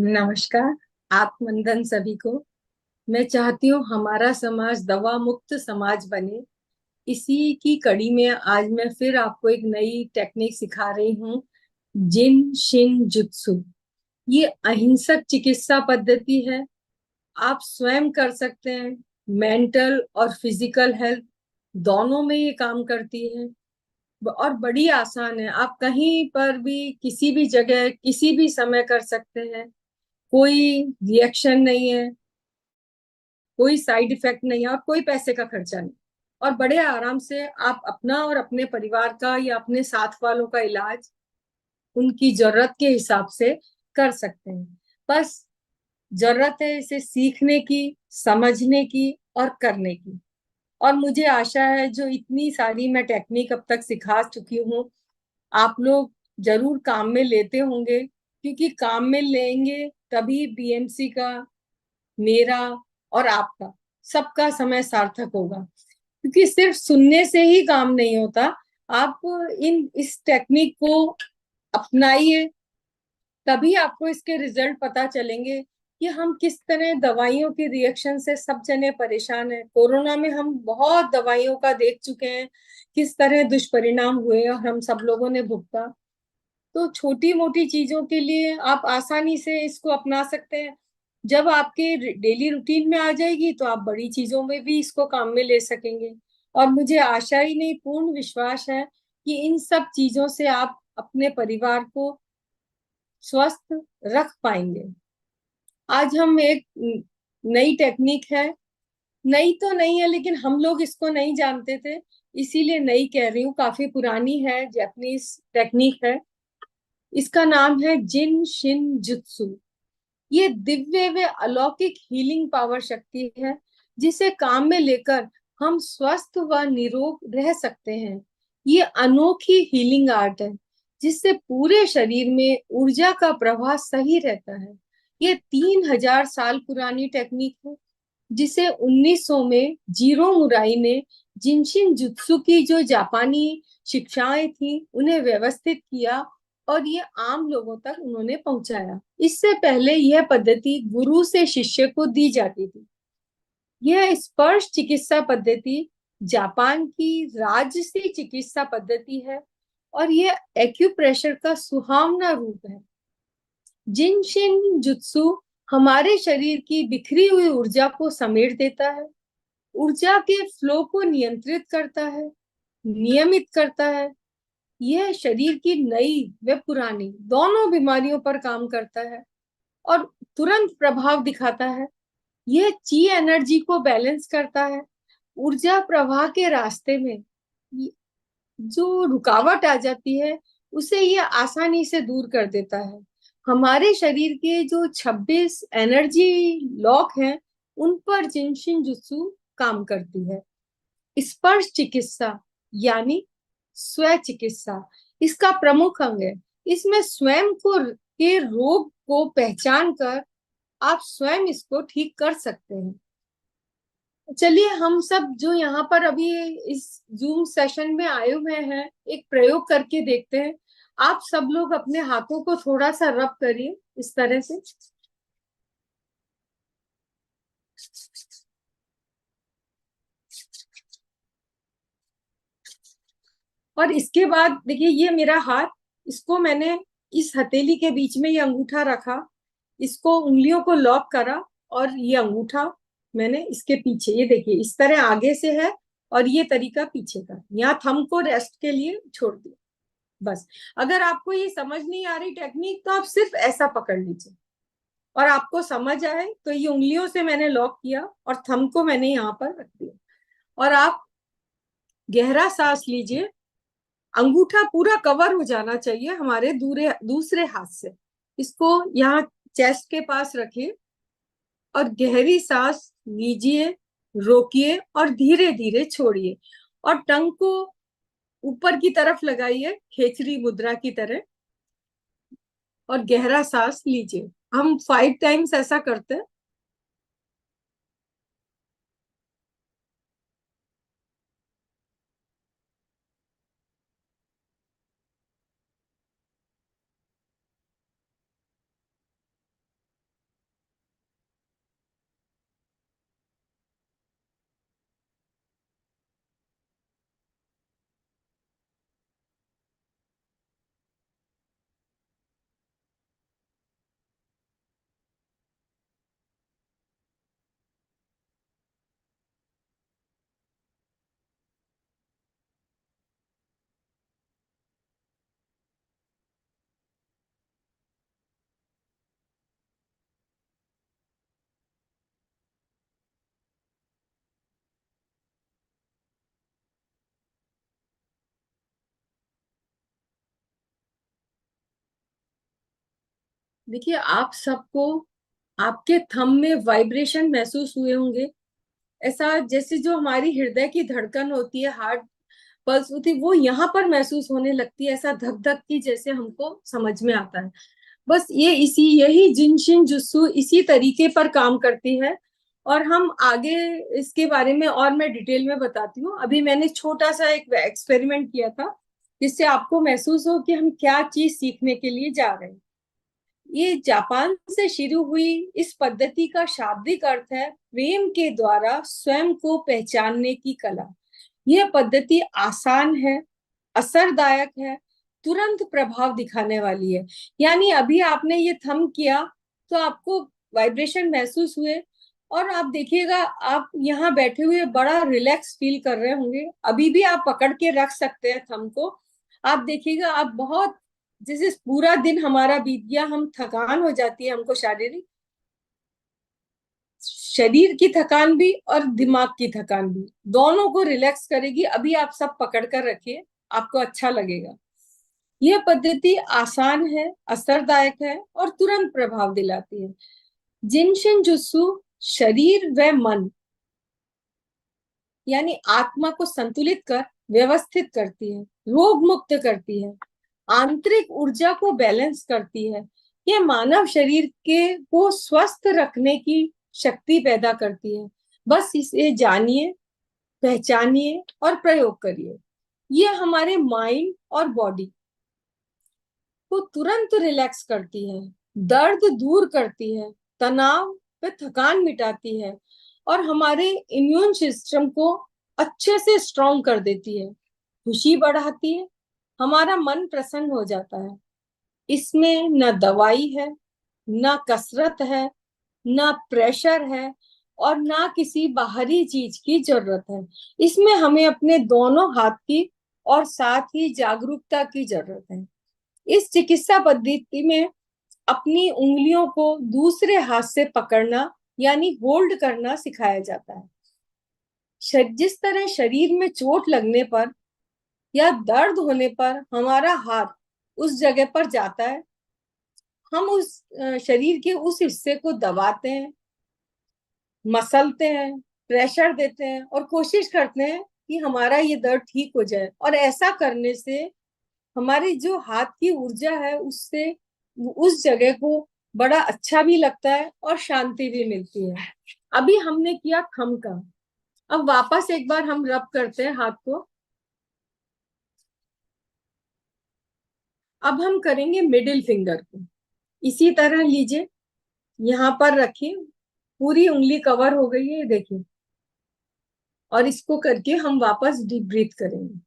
नमस्कार। आत्मनंदन सभी को। मैं चाहती हूँ हमारा समाज दवा मुक्त समाज बने। इसी की कड़ी में आज मैं फिर आपको एक नई टेक्निक सिखा रही हूँ। जिन शिन जुत्सु। ये अहिंसक चिकित्सा पद्धति है। आप स्वयं कर सकते हैं। मेंटल और फिजिकल हेल्थ दोनों में ये काम करती है। और बड़ी आसान है। आप कहीं पर भी किसी भी जगह किसी भी समय कर सकते हैं। कोई रिएक्शन नहीं है। कोई साइड इफेक्ट नहीं है और कोई पैसे का खर्चा नहीं। और बड़े आराम से आप अपना और अपने परिवार का या अपने साथ वालों का इलाज उनकी जरूरत के हिसाब से कर सकते हैं। बस जरूरत है इसे सीखने की, समझने की और करने की। और मुझे आशा है जो इतनी सारी मैं टेक्निक अब तक सिखा चुकी हूँ, आप लोग जरूर काम में लेते होंगे। क्योंकि काम में लेंगे तभी बीएमसी का, मेरा और आपका सबका समय सार्थक होगा। क्योंकि सिर्फ सुनने से ही काम नहीं होता। आप इस टेक्निक को अपनाइए, तभी आपको इसके रिजल्ट पता चलेंगे कि हम किस तरह दवाइयों के रिएक्शन से सब जने परेशान हैं। कोरोना में हम बहुत दवाइयों का देख चुके हैं, किस तरह दुष्परिणाम हुए और हम सब लोगों ने भुगता। तो छोटी मोटी चीजों के लिए आप आसानी से इसको अपना सकते हैं। जब आपके डेली रूटीन में आ जाएगी तो आप बड़ी चीजों में भी इसको काम में ले सकेंगे। और मुझे आशा ही नहीं, पूर्ण विश्वास है कि इन सब चीजों से आप अपने परिवार को स्वस्थ रख पाएंगे। आज हम एक नई टेक्निक है। नई तो नहीं है लेकिन हम लोग इसको नहीं जानते थे, इसीलिए नई कह रही हूँ। काफी पुरानी है, जापानीज टेक्निक है। इसका नाम है जिन शिन जुत्सु। ये दिव्य व अलौकिक हीलिंग पावर शक्ति है, जिसे काम में लेकर हम स्वस्थ व निरोग रह सकते हैं। ये अनोखी हीलिंग आर्ट है, जिससे पूरे शरीर में ऊर्जा का प्रवाह सही रहता है। ये 3000 साल पुरानी टेक्निक है, जिसे 1900 में जीरो मुराई ने जिनशिन जुत्सु की जो जापानी शिक्षाएं थी उन्हें व्यवस्थित किया और ये आम लोगों तक उन्होंने पहुंचाया। इससे पहले यह पद्धति गुरु से शिष्य को दी जाती थी। यह स्पर्श चिकित्सा पद्धति जापान की राजसी चिकित्सा पद्धति है और यह एक्यूप्रेशर का सुहावना रूप है। जिनशिन जुत्सु हमारे शरीर की बिखरी हुई ऊर्जा को समेट देता है, ऊर्जा के फ्लो को नियंत्रित करता है, नियमित करता है। यह शरीर की नई व पुरानी दोनों बीमारियों पर काम करता है और तुरंत प्रभाव दिखाता है। यह ची एनर्जी को बैलेंस करता है। ऊर्जा प्रवाह के रास्ते में जो रुकावट आ जाती है उसे ये आसानी से दूर कर देता है। हमारे शरीर के जो 26 एनर्जी लॉक हैं उन पर जिनशिन जुत्सु काम करती है। स्पर्श चिकित्सा यानी स्व चिकित्सा इसका प्रमुख अंग है। इसमें स्वयं को के रोग को पहचान कर आप स्वयं इसको ठीक कर सकते हैं। चलिए हम सब जो यहाँ पर अभी इस जूम सेशन में आए हुए हैं एक प्रयोग करके देखते हैं। आप सब लोग अपने हाथों को थोड़ा सा रब करिए इस तरह से। और इसके बाद देखिए ये मेरा हाथ, इसको मैंने इस हथेली के बीच में ये अंगूठा रखा, इसको उंगलियों को लॉक करा और ये अंगूठा मैंने इसके पीछे, ये देखिए इस तरह आगे से है और ये तरीका पीछे का, यहाँ थंब को रेस्ट के लिए छोड़ दिया। बस। अगर आपको ये समझ नहीं आ रही टेक्निक तो आप सिर्फ ऐसा पकड़ लीजिए और आपको समझ आए तो ये उंगलियों से मैंने लॉक किया और थंब को मैंने यहाँ पर रख दिया। और आप गहरा सांस लीजिए। अंगूठा पूरा कवर हो जाना चाहिए हमारे दूसरे हाथ से। इसको यहाँ चेस्ट के पास रखिए और गहरी सांस लीजिए, रोकिए और धीरे धीरे छोड़िए। और टंग को ऊपर की तरफ लगाइए खेचरी मुद्रा की तरह और गहरा सांस लीजिए। हम 5 टाइम्स ऐसा करते हैं। देखिए, आप सबको आपके थंब में वाइब्रेशन महसूस हुए होंगे। ऐसा जैसे जो हमारी हृदय की धड़कन होती है, हार्ट पल्स होती है, वो यहाँ पर महसूस होने लगती है, ऐसा धक धक की, जैसे हमको समझ में आता है। बस ये इसी यही जिनशिन जुत्सु इसी तरीके पर काम करती है। और हम आगे इसके बारे में और मैं डिटेल में बताती हूँ। अभी मैंने छोटा सा एक एक्सपेरिमेंट किया था, जिससे आपको महसूस हो कि हम क्या चीज सीखने के लिए जा रहे हैं। ये जापान से शुरू हुई इस पद्धति का शाब्दिक अर्थ है प्रेम के द्वारा स्वयं को पहचानने की कला। यह पद्धति आसान है, असरदायक है, तुरंत प्रभाव दिखाने वाली है। यानी अभी आपने ये थम किया तो आपको वाइब्रेशन महसूस हुए, और आप देखिएगा आप यहाँ बैठे हुए बड़ा रिलैक्स फील कर रहे होंगे। अभी भी आप पकड़ के रख सकते हैं थम को। आप देखिएगा आप बहुत, जैसे पूरा दिन हमारा बीत गया, हम थकान हो जाती है हमको, शारीरिक, शरीर की थकान भी और दिमाग की थकान भी, दोनों को रिलैक्स करेगी। अभी आप सब पकड़ कर रखिए, आपको अच्छा लगेगा। यह पद्धति आसान है, असरदायक है और तुरंत प्रभाव दिलाती है। जिनशिन जुत्सु शरीर व मन यानी आत्मा को संतुलित कर व्यवस्थित करती है, रोग मुक्त करती है, आंतरिक ऊर्जा को बैलेंस करती है। यह मानव शरीर के को स्वस्थ रखने की शक्ति पैदा करती है। बस इसे जानिए, पहचानिए और प्रयोग करिए। यह हमारे माइंड और बॉडी को तुरंत रिलैक्स करती है, दर्द दूर करती है, तनाव व थकान मिटाती है और हमारे इम्यून सिस्टम को अच्छे से स्ट्रॉन्ग कर देती है, खुशी बढ़ाती है, हमारा मन प्रसन्न हो जाता है। इसमें न दवाई है, न कसरत है, न प्रेशर है और ना किसी बाहरी चीज की जरूरत है। इसमें हमें अपने दोनों हाथ की और साथ ही जागरूकता की जरूरत है। इस चिकित्सा पद्धति में अपनी उंगलियों को दूसरे हाथ से पकड़ना यानी होल्ड करना सिखाया जाता है। जिस तरह शरीर में चोट लगने पर या दर्द होने पर हमारा हाथ उस जगह पर जाता है, हम उस शरीर के उस हिस्से को दबाते हैं, मसलते हैं, प्रेशर देते हैं और कोशिश करते हैं कि हमारा ये दर्द ठीक हो जाए। और ऐसा करने से हमारी जो हाथ की ऊर्जा है, उससे उस जगह को बड़ा अच्छा भी लगता है और शांति भी मिलती है। अभी हमने किया थंब का, अब वापस एक बार हम रब करते हैं हाथ को। अब हम करेंगे मिडिल फिंगर को। इसी तरह लीजिए, यहाँ पर रखिए, पूरी उंगली कवर हो गई है, देखिए। और इसको करके हम वापस डीप ब्रीथ करेंगे।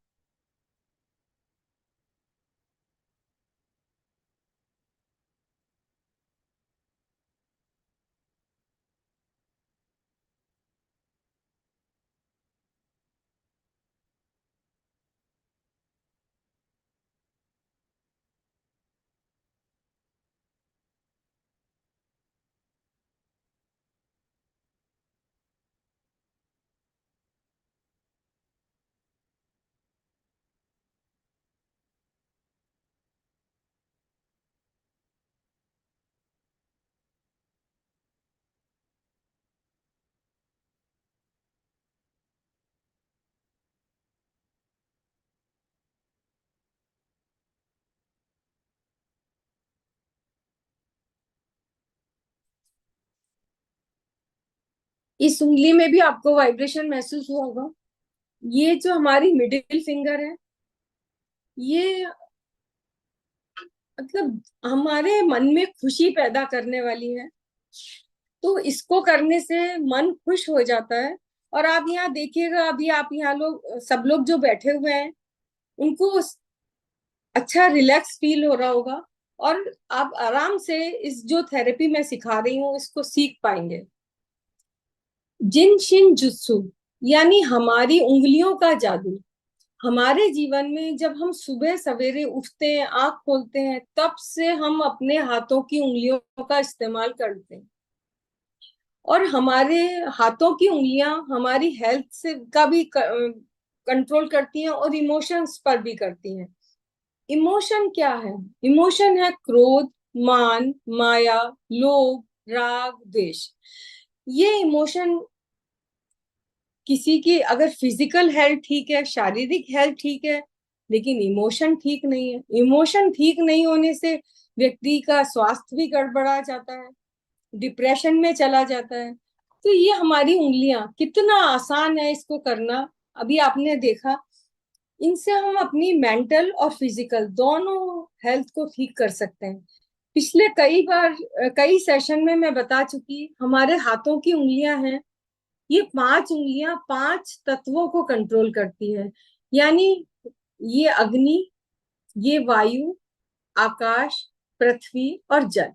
इस उंगली में भी आपको वाइब्रेशन महसूस हुआ होगा। ये जो हमारी मिडिल फिंगर है, ये मतलब हमारे मन में खुशी पैदा करने वाली है। तो इसको करने से मन खुश हो जाता है। और आप यहाँ देखिएगा, अभी आप यहाँ लोग सब लोग जो बैठे हुए हैं, उनको अच्छा रिलैक्स फील हो रहा होगा। और आप आराम से इस जो थेरेपी मैं सिखा रही हूँ इसको सीख पाएंगे। जिन शिन जुत्सु यानी हमारी उंगलियों का जादू। हमारे जीवन में जब हम सुबह सवेरे उठते हैं, आंख खोलते हैं, तब से हम अपने हाथों की उंगलियों का इस्तेमाल करते हैं। और हमारे हाथों की उंगलियां हमारी हेल्थ से का भी कंट्रोल करती हैं और इमोशंस पर भी करती हैं। इमोशन क्या है? इमोशन है क्रोध, मान, माया, लोभ, राग, द्वेष। ये इमोशन किसी की अगर फिजिकल हेल्थ ठीक है, शारीरिक हेल्थ ठीक है, लेकिन इमोशन ठीक नहीं है, इमोशन ठीक नहीं होने से व्यक्ति का स्वास्थ्य भी गड़बड़ा जाता है, डिप्रेशन में चला जाता है। तो ये हमारी उंगलियां कितना आसान है इसको करना, अभी आपने देखा। इनसे हम अपनी मेंटल और फिजिकल दोनों हेल्थ को ठीक कर सकते हैं। पिछले कई बार कई सेशन में मैं बता चुकी, हमारे हाथों की उंगलियां हैं, ये 5 उंगलियां 5 तत्वों को कंट्रोल करती है। यानी ये अग्नि, ये वायु, आकाश, पृथ्वी और जल,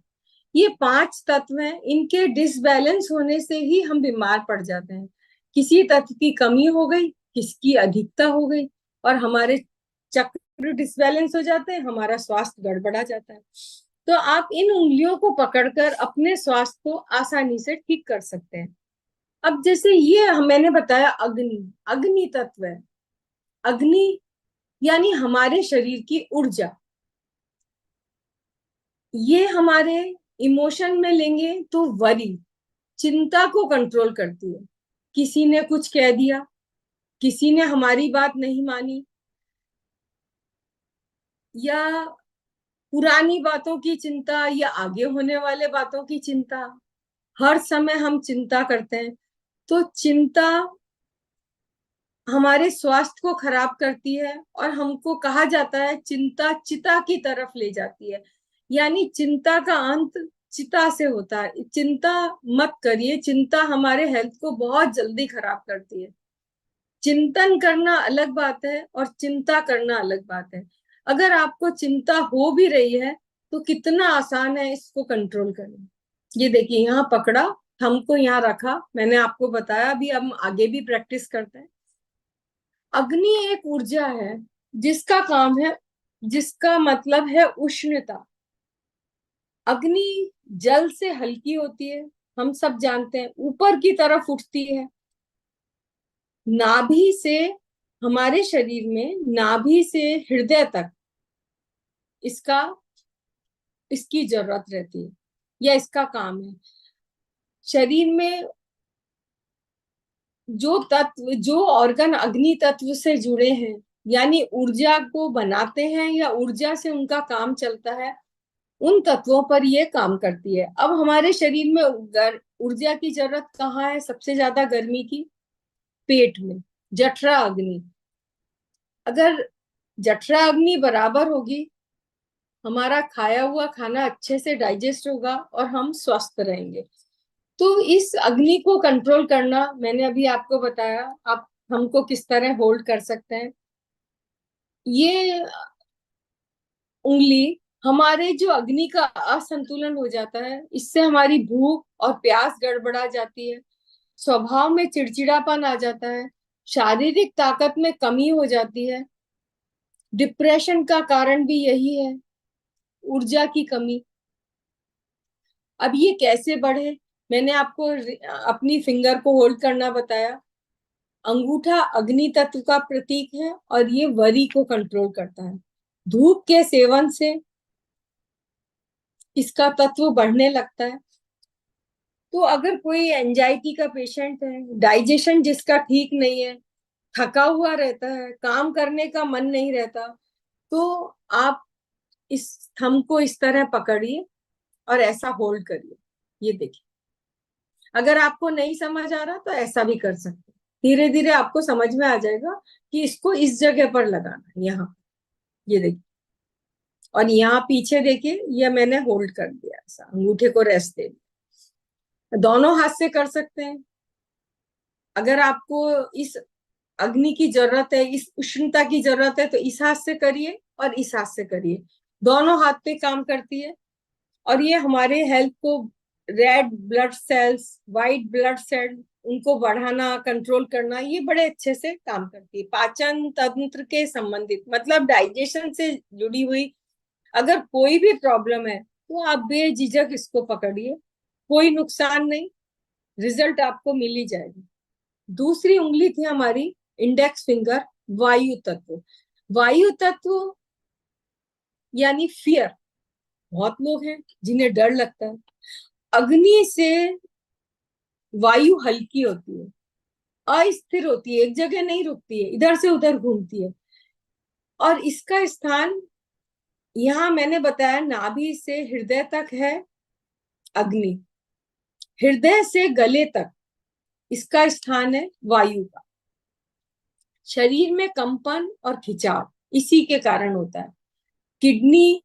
ये 5 तत्व हैं। इनके डिसबैलेंस होने से ही हम बीमार पड़ जाते हैं। किसी तत्व की कमी हो गई, किसकी अधिकता हो गई, और हमारे चक्र डिसबैलेंस हो जाते हैं, हमारा स्वास्थ्य गड़बड़ा जाता है। तो आप इन उंगलियों को पकड़कर अपने स्वास्थ्य को आसानी से ठीक कर सकते हैं। अब जैसे ये मैंने बताया, अग्नि, अग्नि तत्व है। अग्नि यानी हमारे शरीर की ऊर्जा। ये हमारे इमोशन में लेंगे तो वरी, चिंता को कंट्रोल करती है। किसी ने कुछ कह दिया, किसी ने हमारी बात नहीं मानी, या पुरानी बातों की चिंता, या आगे होने वाले बातों की चिंता, हर समय हम चिंता करते हैं। तो चिंता हमारे स्वास्थ्य को खराब करती है, और हमको कहा जाता है चिंता चिता की तरफ ले जाती है। यानी चिंता का अंत चिता से होता है। चिंता मत करिए, चिंता हमारे हेल्थ को बहुत जल्दी खराब करती है। चिंतन करना अलग बात है और चिंता करना अलग बात है। अगर आपको चिंता हो भी रही है तो कितना आसान है इसको कंट्रोल करना। ये देखिए, यहाँ पकड़ा, हमको यहाँ रखा, मैंने आपको बताया, अभी हम आगे भी प्रैक्टिस करते हैं। अग्नि एक ऊर्जा है जिसका काम है, जिसका मतलब है उष्णता। अग्नि जल से हल्की होती है, हम सब जानते हैं, ऊपर की तरफ उठती है। नाभि से, हमारे शरीर में नाभि से हृदय तक इसका इसकी जरूरत रहती है, या इसका काम है। शरीर में जो तत्व, जो ऑर्गन अग्नि तत्व से जुड़े हैं, यानी ऊर्जा को बनाते हैं या ऊर्जा से उनका काम चलता है, उन तत्वों पर ये काम करती है। अब हमारे शरीर में ऊर्जा की जरूरत कहाँ है सबसे ज्यादा, गर्मी की? पेट में, जठरा अग्नि। अगर जठरा अग्नि बराबर होगी, हमारा खाया हुआ खाना अच्छे से डाइजेस्ट होगा और हम स्वस्थ रहेंगे। तो इस अग्नि को कंट्रोल करना मैंने अभी आपको बताया, आप हमको किस तरह होल्ड कर सकते हैं। ये उंगली, हमारे जो अग्नि का असंतुलन हो जाता है, इससे हमारी भूख और प्यास गड़बड़ा जाती है, स्वभाव में चिड़चिड़ापन आ जाता है, शारीरिक ताकत में कमी हो जाती है। डिप्रेशन का कारण भी यही है, ऊर्जा की कमी। अब ये कैसे बढ़े? मैंने आपको अपनी फिंगर को होल्ड करना बताया। अंगूठा अग्नि तत्व का प्रतीक है और ये वरी को कंट्रोल करता है। धूप के सेवन से इसका तत्व बढ़ने लगता है। तो अगर कोई एंजाइटी का पेशेंट है, डाइजेशन जिसका ठीक नहीं है, थका हुआ रहता है, काम करने का मन नहीं रहता, तो आप इस थंब को इस तरह पकड़िए और ऐसा होल्ड करिए। ये देखिए, अगर आपको नहीं समझ आ रहा तो ऐसा भी कर सकते हैं। धीरे धीरे आपको समझ में आ जाएगा कि इसको इस जगह पर लगाना है, यहाँ। ये देखिए, और यहाँ पीछे देखिए, ये मैंने होल्ड कर दिया, ऐसा अंगूठे को रेस्ट दे दिया। दोनों हाथ से कर सकते हैं। अगर आपको इस अग्नि की जरूरत है, इस उष्णता की जरूरत है, तो इस हाथ से करिए और इस हाथ से करिए। दोनों हाथ पे काम करती है। और ये हमारे हेल्थ को, red blood cells, white blood cell, उनको बढ़ाना, कंट्रोल करना, ये बड़े अच्छे से काम करती है। पाचन तंत्र के संबंधित, मतलब डाइजेशन से जुड़ी हुई अगर कोई भी प्रॉब्लम है तो आप बेझिझक इसको पकड़िए, कोई नुकसान नहीं, रिजल्ट आपको मिल ही जाएगा। दूसरी उंगली थी हमारी इंडेक्स फिंगर, वायु तत्व। वायु तत्व यानी फियर, बहुत लोग हैं जिन्हें डर लगता है। अग्नि से वायु हल्की होती है, अस्थिर होती है, एक जगह नहीं रुकती है, इधर से उधर घूमती है। और इसका स्थान, यहाँ मैंने बताया, नाभि से हृदय तक है अग्नि, हृदय से गले तक इसका स्थान है वायु का। शरीर में कंपन और खिंचाव इसी के कारण होता है। किडनी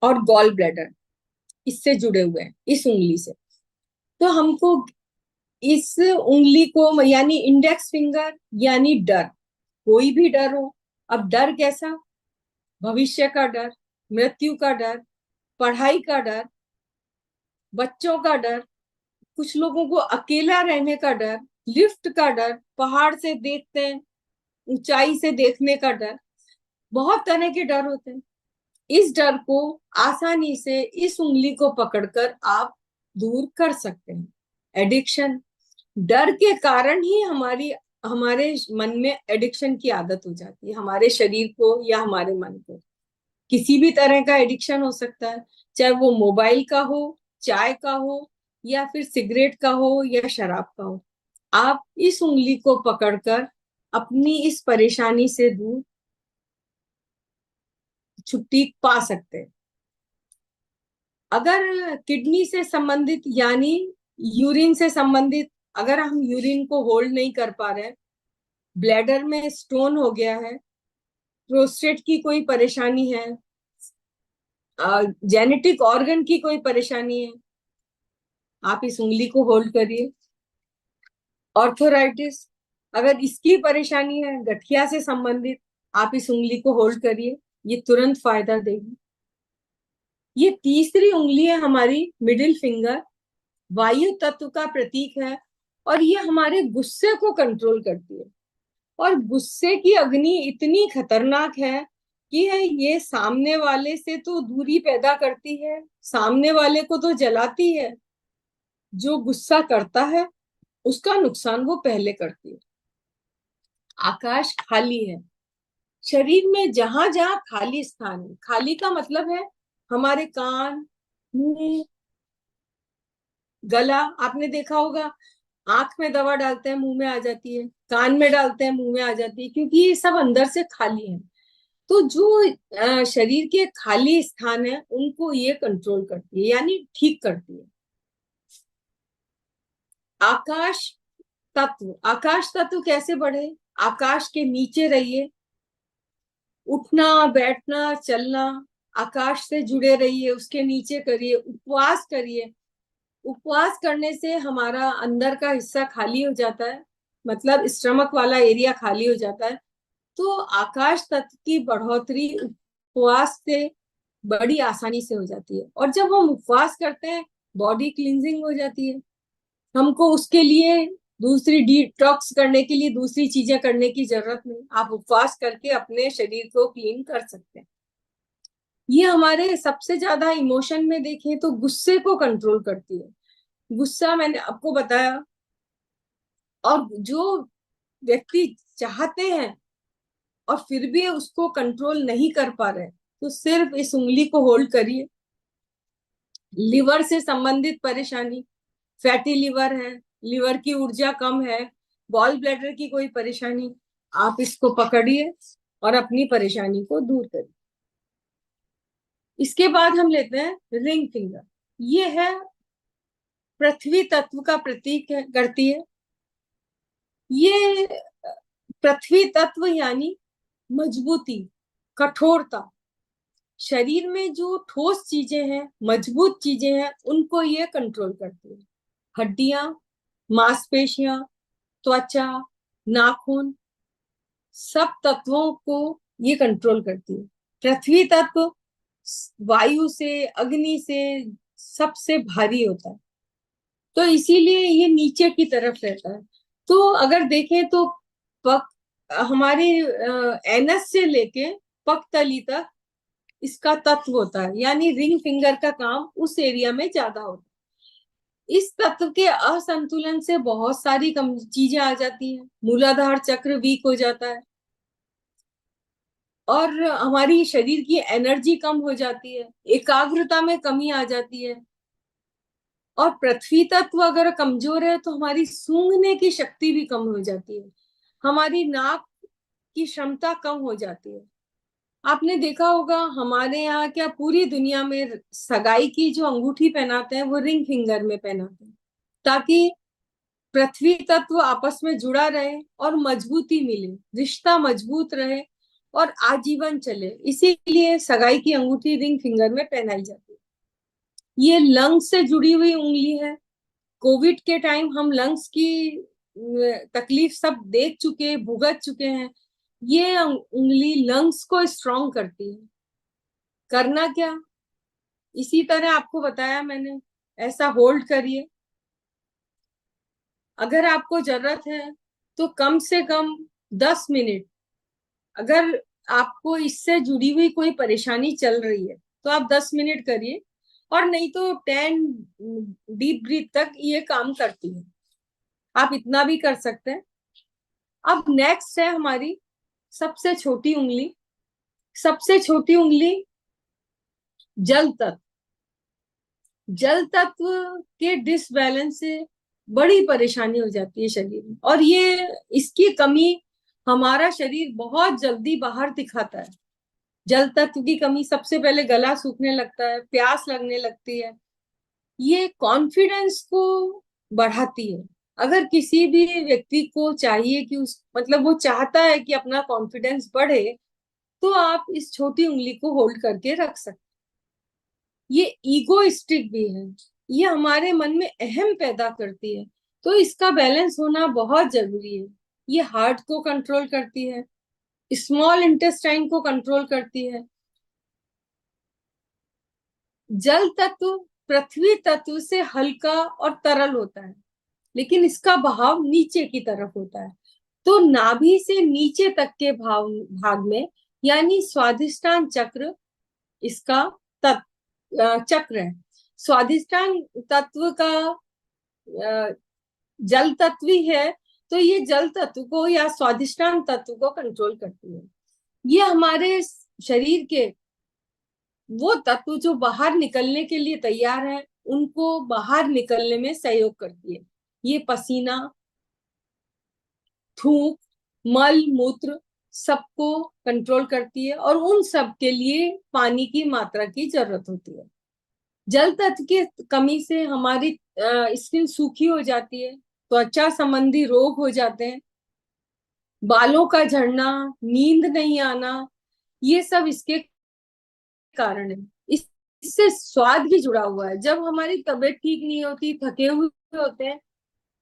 और गॉल ब्लैडर इससे जुड़े हुए हैं, इस उंगली से। तो हमको इस उंगली को, यानी इंडेक्स फिंगर, यानी डर, कोई भी डर हो। अब डर कैसा? भविष्य का डर, मृत्यु का डर, पढ़ाई का डर, बच्चों का डर, कुछ लोगों को अकेला रहने का डर, लिफ्ट का डर, पहाड़ से देखते हैं, ऊंचाई से देखने का डर, बहुत तरह के डर होते हैं। इस डर को आसानी से इस उंगली को पकड़कर आप दूर कर सकते हैं। एडिक्शन, डर के कारण ही हमारे मन में एडिक्शन की आदत हो जाती है, हमारे शरीर को या हमारे मन को। किसी भी तरह का एडिक्शन हो सकता है, चाहे वो मोबाइल का हो, चाय का हो, या फिर सिगरेट का हो, या शराब का हो। आप इस उंगली को पकड़कर अपनी इस परेशानी से दूर छुट्टी पा सकते हैं। अगर किडनी से संबंधित, यानी यूरिन से संबंधित, अगर हम यूरिन को होल्ड नहीं कर पा रहे, ब्लैडर में स्टोन हो गया है, प्रोस्टेट की कोई परेशानी है, जेनेटिक ऑर्गन की कोई परेशानी है, आप इस उंगली को होल्ड करिए। ऑर्थोराइटिस, अगर इसकी परेशानी है, गठिया से संबंधित, आप इस उंगली को होल्ड करिए, ये तुरंत फायदा देगी। ये तीसरी उंगली है हमारी मिडिल फिंगर, वायु तत्व का प्रतीक है, और ये हमारे गुस्से को कंट्रोल करती है। और गुस्से की अग्नि इतनी खतरनाक है कि ये सामने वाले से तो दूरी पैदा करती है, सामने वाले को तो जलाती है, जो गुस्सा करता है उसका नुकसान वो पहले करती है। आकाश खाली है, शरीर में जहां जहां खाली स्थान है, खाली का मतलब है हमारे कान, मुंह, गला, आपने देखा होगा, आंख में दवा डालते हैं मुंह में आ जाती है, कान में डालते हैं मुंह में आ जाती है, क्योंकि ये सब अंदर से खाली है। तो जो शरीर के खाली स्थान है उनको ये कंट्रोल करती है, यानी ठीक करती है। आकाश तत्व, आकाश तत्व कैसे बढ़े? आकाश के नीचे रहिए, उठना बैठना चलना आकाश से जुड़े रहिए, उसके नीचे करिए, उपवास करिए। उपवास करने से हमारा अंदर का हिस्सा खाली हो जाता है, मतलब स्टमक वाला एरिया खाली हो जाता है। तो आकाश तत्व की बढ़ोतरी उपवास से बड़ी आसानी से हो जाती है। और जब हम उपवास करते हैं, बॉडी क्लींजिंग हो जाती है। हमको उसके लिए दूसरी डिटॉक्स करने के लिए दूसरी चीजें करने की जरूरत नहीं, आप उपवास करके अपने शरीर को क्लीन कर सकते हैं। ये हमारे सबसे ज्यादा इमोशन में देखें तो गुस्से को कंट्रोल करती है। गुस्सा मैंने आपको बताया। और जो व्यक्ति चाहते हैं और फिर भी उसको कंट्रोल नहीं कर पा रहे, तो सिर्फ इस उंगली को होल्ड करिए। लिवर से संबंधित परेशानी, फैटी लिवर है, लिवर की ऊर्जा कम है, गॉल ब्लैडर की कोई परेशानी, आप इसको पकड़िए और अपनी परेशानी को दूर करिए। इसके बाद हम लेते हैं रिंग फिंगर। ये है पृथ्वी तत्व का प्रतीक है, करती है। ये पृथ्वी तत्व यानी मजबूती, कठोरता, शरीर में जो ठोस चीजें हैं, मजबूत चीजें हैं, उनको ये कंट्रोल करती है। हड्डियां, मांसपेशियां, त्वचा, नाखून, सब तत्वों को ये कंट्रोल करती है। पृथ्वी तत्व वायु से, अग्नि से सबसे भारी होता है, तो इसीलिए ये नीचे की तरफ रहता है। तो अगर देखें तो पक हमारे एनस से लेके पकतली तक इसका तत्व होता है, यानी रिंग फिंगर का काम उस एरिया में ज्यादा होता है। इस तत्व के असंतुलन से बहुत सारी चीजें आ जाती हैं, मूलाधार चक्र वीक हो जाता है, और हमारी शरीर की एनर्जी कम हो जाती है, एकाग्रता में कमी आ जाती है। और पृथ्वी तत्व अगर कमजोर है तो हमारी सूंघने की शक्ति भी कम हो जाती है, हमारी नाक की क्षमता कम हो जाती है। आपने देखा होगा हमारे यहाँ क्या पूरी दुनिया में सगाई की जो अंगूठी पहनाते हैं वो रिंग फिंगर में पहनाते हैं, ताकि पृथ्वी तत्व आपस में जुड़ा रहे और मजबूती मिले, रिश्ता मजबूत रहे और आजीवन चले। इसीलिए सगाई की अंगूठी रिंग फिंगर में पहनाई जाती है। ये लंग्स से जुड़ी हुई उंगली है। कोविड के टाइम हम लंग्स की तकलीफ सब देख चुके, भुगत चुके हैं। ये उंगली लंग्स को स्ट्रांग करती है। करना क्या, इसी तरह आपको बताया मैंने, ऐसा होल्ड करिए। अगर आपको जरूरत है तो कम से कम 10 मिनट, अगर आपको इससे जुड़ी हुई कोई परेशानी चल रही है तो आप 10 मिनट करिए, और नहीं तो 10 डीप ब्रीथ तक ये काम करती है। आप इतना भी कर सकते हैं। अब नेक्स्ट है हमारी सबसे छोटी उंगली। सबसे छोटी उंगली जल तत्व। जल तत्व के डिसबैलेंस से बड़ी परेशानी हो जाती है शरीर में, और ये इसकी कमी हमारा शरीर बहुत जल्दी बाहर दिखाता है। जल तत्व की कमी, सबसे पहले गला सूखने लगता है, प्यास लगने लगती है। ये कॉन्फिडेंस को बढ़ाती है। अगर किसी भी व्यक्ति को चाहिए कि उस मतलब वो चाहता है कि अपना कॉन्फिडेंस बढ़े, तो आप इस छोटी उंगली को होल्ड करके रख सकते। ये ईगोइस्टिक भी है, ये हमारे मन में अहम पैदा करती है, तो इसका बैलेंस होना बहुत जरूरी है। ये हार्ट को कंट्रोल करती है, स्मॉल इंटेस्टाइन को कंट्रोल करती है। जल तत्व पृथ्वी तत्व से हल्का और तरल होता है, लेकिन इसका बहाव नीचे की तरफ होता है। तो नाभि से नीचे तक के भाग में, यानी स्वादिष्टान चक्र इसका चक्र है। स्वादिष्टान तत्व का जल तत्व ही है, तो ये जल तत्व को या स्वादिष्टान तत्व को कंट्रोल करती है। ये हमारे शरीर के वो तत्व जो बाहर निकलने के लिए तैयार है, उनको बाहर निकलने में सहयोग करती है। ये पसीना, थूक, मल मूत्र सबको कंट्रोल करती है, और उन सब के लिए पानी की मात्रा की जरूरत होती है। जल तत्व की कमी से हमारी स्किन सूखी हो जाती है, त्वचा संबंधी रोग हो जाते हैं, बालों का झड़ना, नींद नहीं आना, ये सब इसके कारण है। इससे स्वाद भी जुड़ा हुआ है। जब हमारी तबीयत ठीक नहीं होती, थके हुए होते हैं,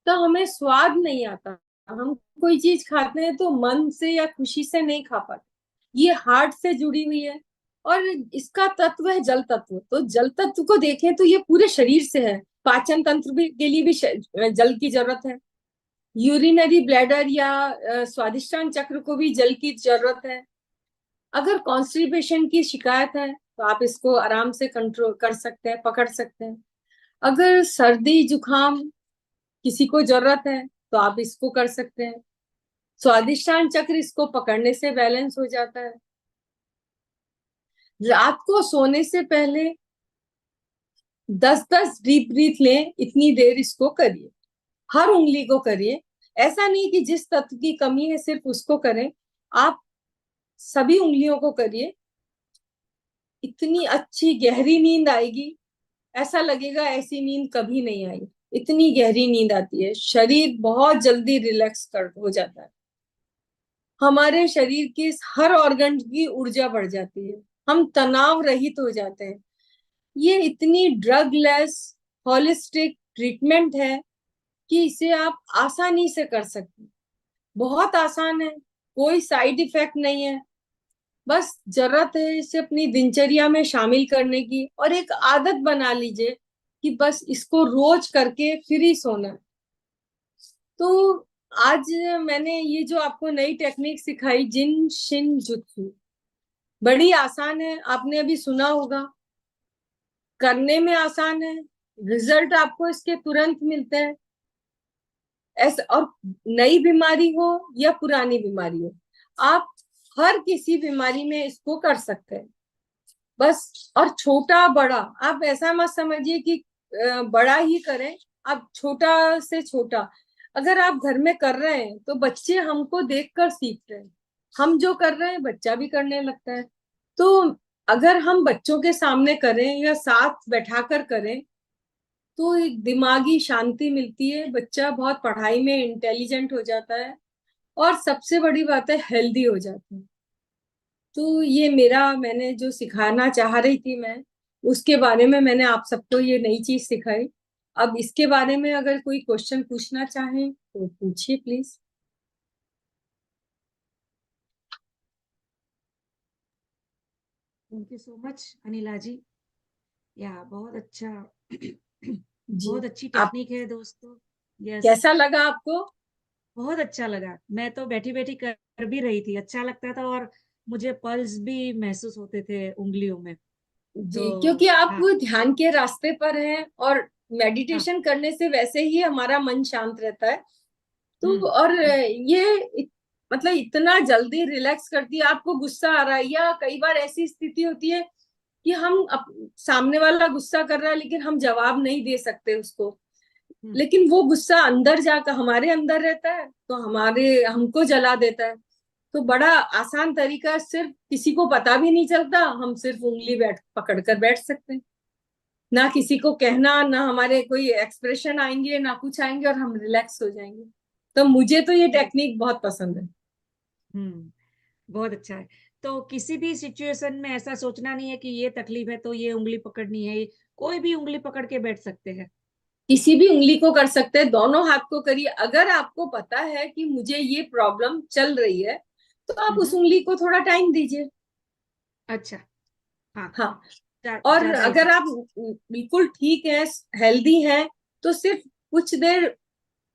तो हमें स्वाद नहीं आता। हम कोई चीज खाते हैं तो मन से या खुशी से नहीं खा पाते। ये हार्ट से जुड़ी हुई है, और इसका तत्व है जल तत्व। तो जल तत्व को देखें तो ये पूरे शरीर से है। पाचन तंत्र भी के लिए भी जल की जरूरत है। यूरिनरी ब्लैडर या स्वादिष्टान चक्र को भी जल की जरूरत है। अगर कॉन्स्टिपेशन की शिकायत है तो आप इसको आराम से कंट्रोल कर सकते हैं, पकड़ सकते हैं। अगर सर्दी जुकाम किसी को जरूरत है तो आप इसको कर सकते हैं। स्वादिष्टान चक्र इसको पकड़ने से बैलेंस हो जाता है। रात को सोने से पहले 10-10 डीप ब्रीथ लें, इतनी देर इसको करिए। हर उंगली को करिए। ऐसा नहीं कि जिस तत्व की कमी है सिर्फ उसको करें, आप सभी उंगलियों को करिए। इतनी अच्छी गहरी नींद आएगी, ऐसा लगेगा ऐसी नींद कभी नहीं आई। इतनी गहरी नींद आती है, शरीर बहुत जल्दी रिलैक्स कर हो जाता है। हमारे शरीर के हर ऑर्गन की ऊर्जा बढ़ जाती है, हम तनाव रहित हो जाते हैं। ये इतनी ड्रग लेस होलिस्टिक ट्रीटमेंट है कि इसे आप आसानी से कर सकते हैं। बहुत आसान है, कोई साइड इफेक्ट नहीं है। बस जरूरत है इसे अपनी दिनचर्या में शामिल करने की, और एक आदत बना लीजिए कि बस इसको रोज करके फिर ही सोना है। तो आज मैंने ये जो आपको नई टेक्निक सिखाई, जिन शिन जुत्सु, बड़ी आसान है। आपने अभी सुना होगा, करने में आसान है, रिजल्ट आपको इसके तुरंत मिलते हैं। ऐसा, और नई बीमारी हो या पुरानी बीमारी हो, आप हर किसी बीमारी में इसको कर सकते हैं बस। और छोटा बड़ा आप ऐसा मत समझिए कि बड़ा ही करें, आप छोटा से छोटा अगर आप घर में कर रहे हैं तो बच्चे हमको देखकर सीख रहे हैं, हम जो कर रहे हैं बच्चा भी करने लगता है। तो अगर हम बच्चों के सामने करें या साथ बैठाकर करें तो एक दिमागी शांति मिलती है, बच्चा बहुत पढ़ाई में इंटेलिजेंट हो जाता है और सबसे बड़ी बात है हेल्दी हो जाता है। तो ये मेरा, मैंने जो सिखाना चाह रही थी मैं, उसके बारे में मैंने आप सबको ये नई चीज सिखाई। अब इसके बारे में अगर कोई क्वेश्चन पूछना चाहें तो पूछिए please. Thank you so much Anila ji. या बहुत अच्छा। जी। बहुत अच्छी आप, टेक्निक है दोस्तों। यस। कैसा लगा आपको? बहुत अच्छा लगा, मैं तो बैठी बैठी कर भी रही थी, अच्छा लगता था, और मुझे पल्स भी महसूस होते थे उंगलियों में। तो जी, क्योंकि आप हाँ। वो ध्यान के रास्ते पर हैं और हाँ। मेडिटेशन करने से वैसे ही हमारा मन शांत रहता है। तो हम्म। और ये मतलब इतना जल्दी रिलैक्स करती है। आपको गुस्सा आ रहा है या कई बार ऐसी स्थिति होती है कि हम सामने वाला गुस्सा कर रहा है लेकिन हम जवाब नहीं दे सकते उसको, हम्म। लेकिन वो गुस्सा अंदर जाकर हमारे अंदर रहता है तो हमारे हमको जला देता है। तो बड़ा आसान तरीका, सिर्फ किसी को पता भी नहीं चलता, हम सिर्फ उंगली बैठ पकड़ कर बैठ सकते हैं, ना किसी को कहना, ना हमारे कोई एक्सप्रेशन आएंगे ना कुछ आएंगे और हम रिलैक्स हो जाएंगे। तो मुझे तो ये ये- टेक्निक बहुत पसंद है। हम्म। बहुत अच्छा है। तो किसी भी सिचुएशन में ऐसा सोचना नहीं है कि ये तकलीफ है तो ये उंगली पकड़नी है, कोई भी उंगली पकड़ के बैठ सकते हैं। किसी भी उंगली को कर सकते हैं, दोनों हाथ को करिए। अगर आपको पता है कि मुझे ये प्रॉब्लम चल रही है तो आप उस हम्म। उंगली को थोड़ा टाइम दीजिए। अच्छा। हाँ। हाँ। और ज्यादा अगर आप इफेक्ट। बिल्कुल ठीक है, हेल्दी हैं, तो सिर्फ कुछ देर,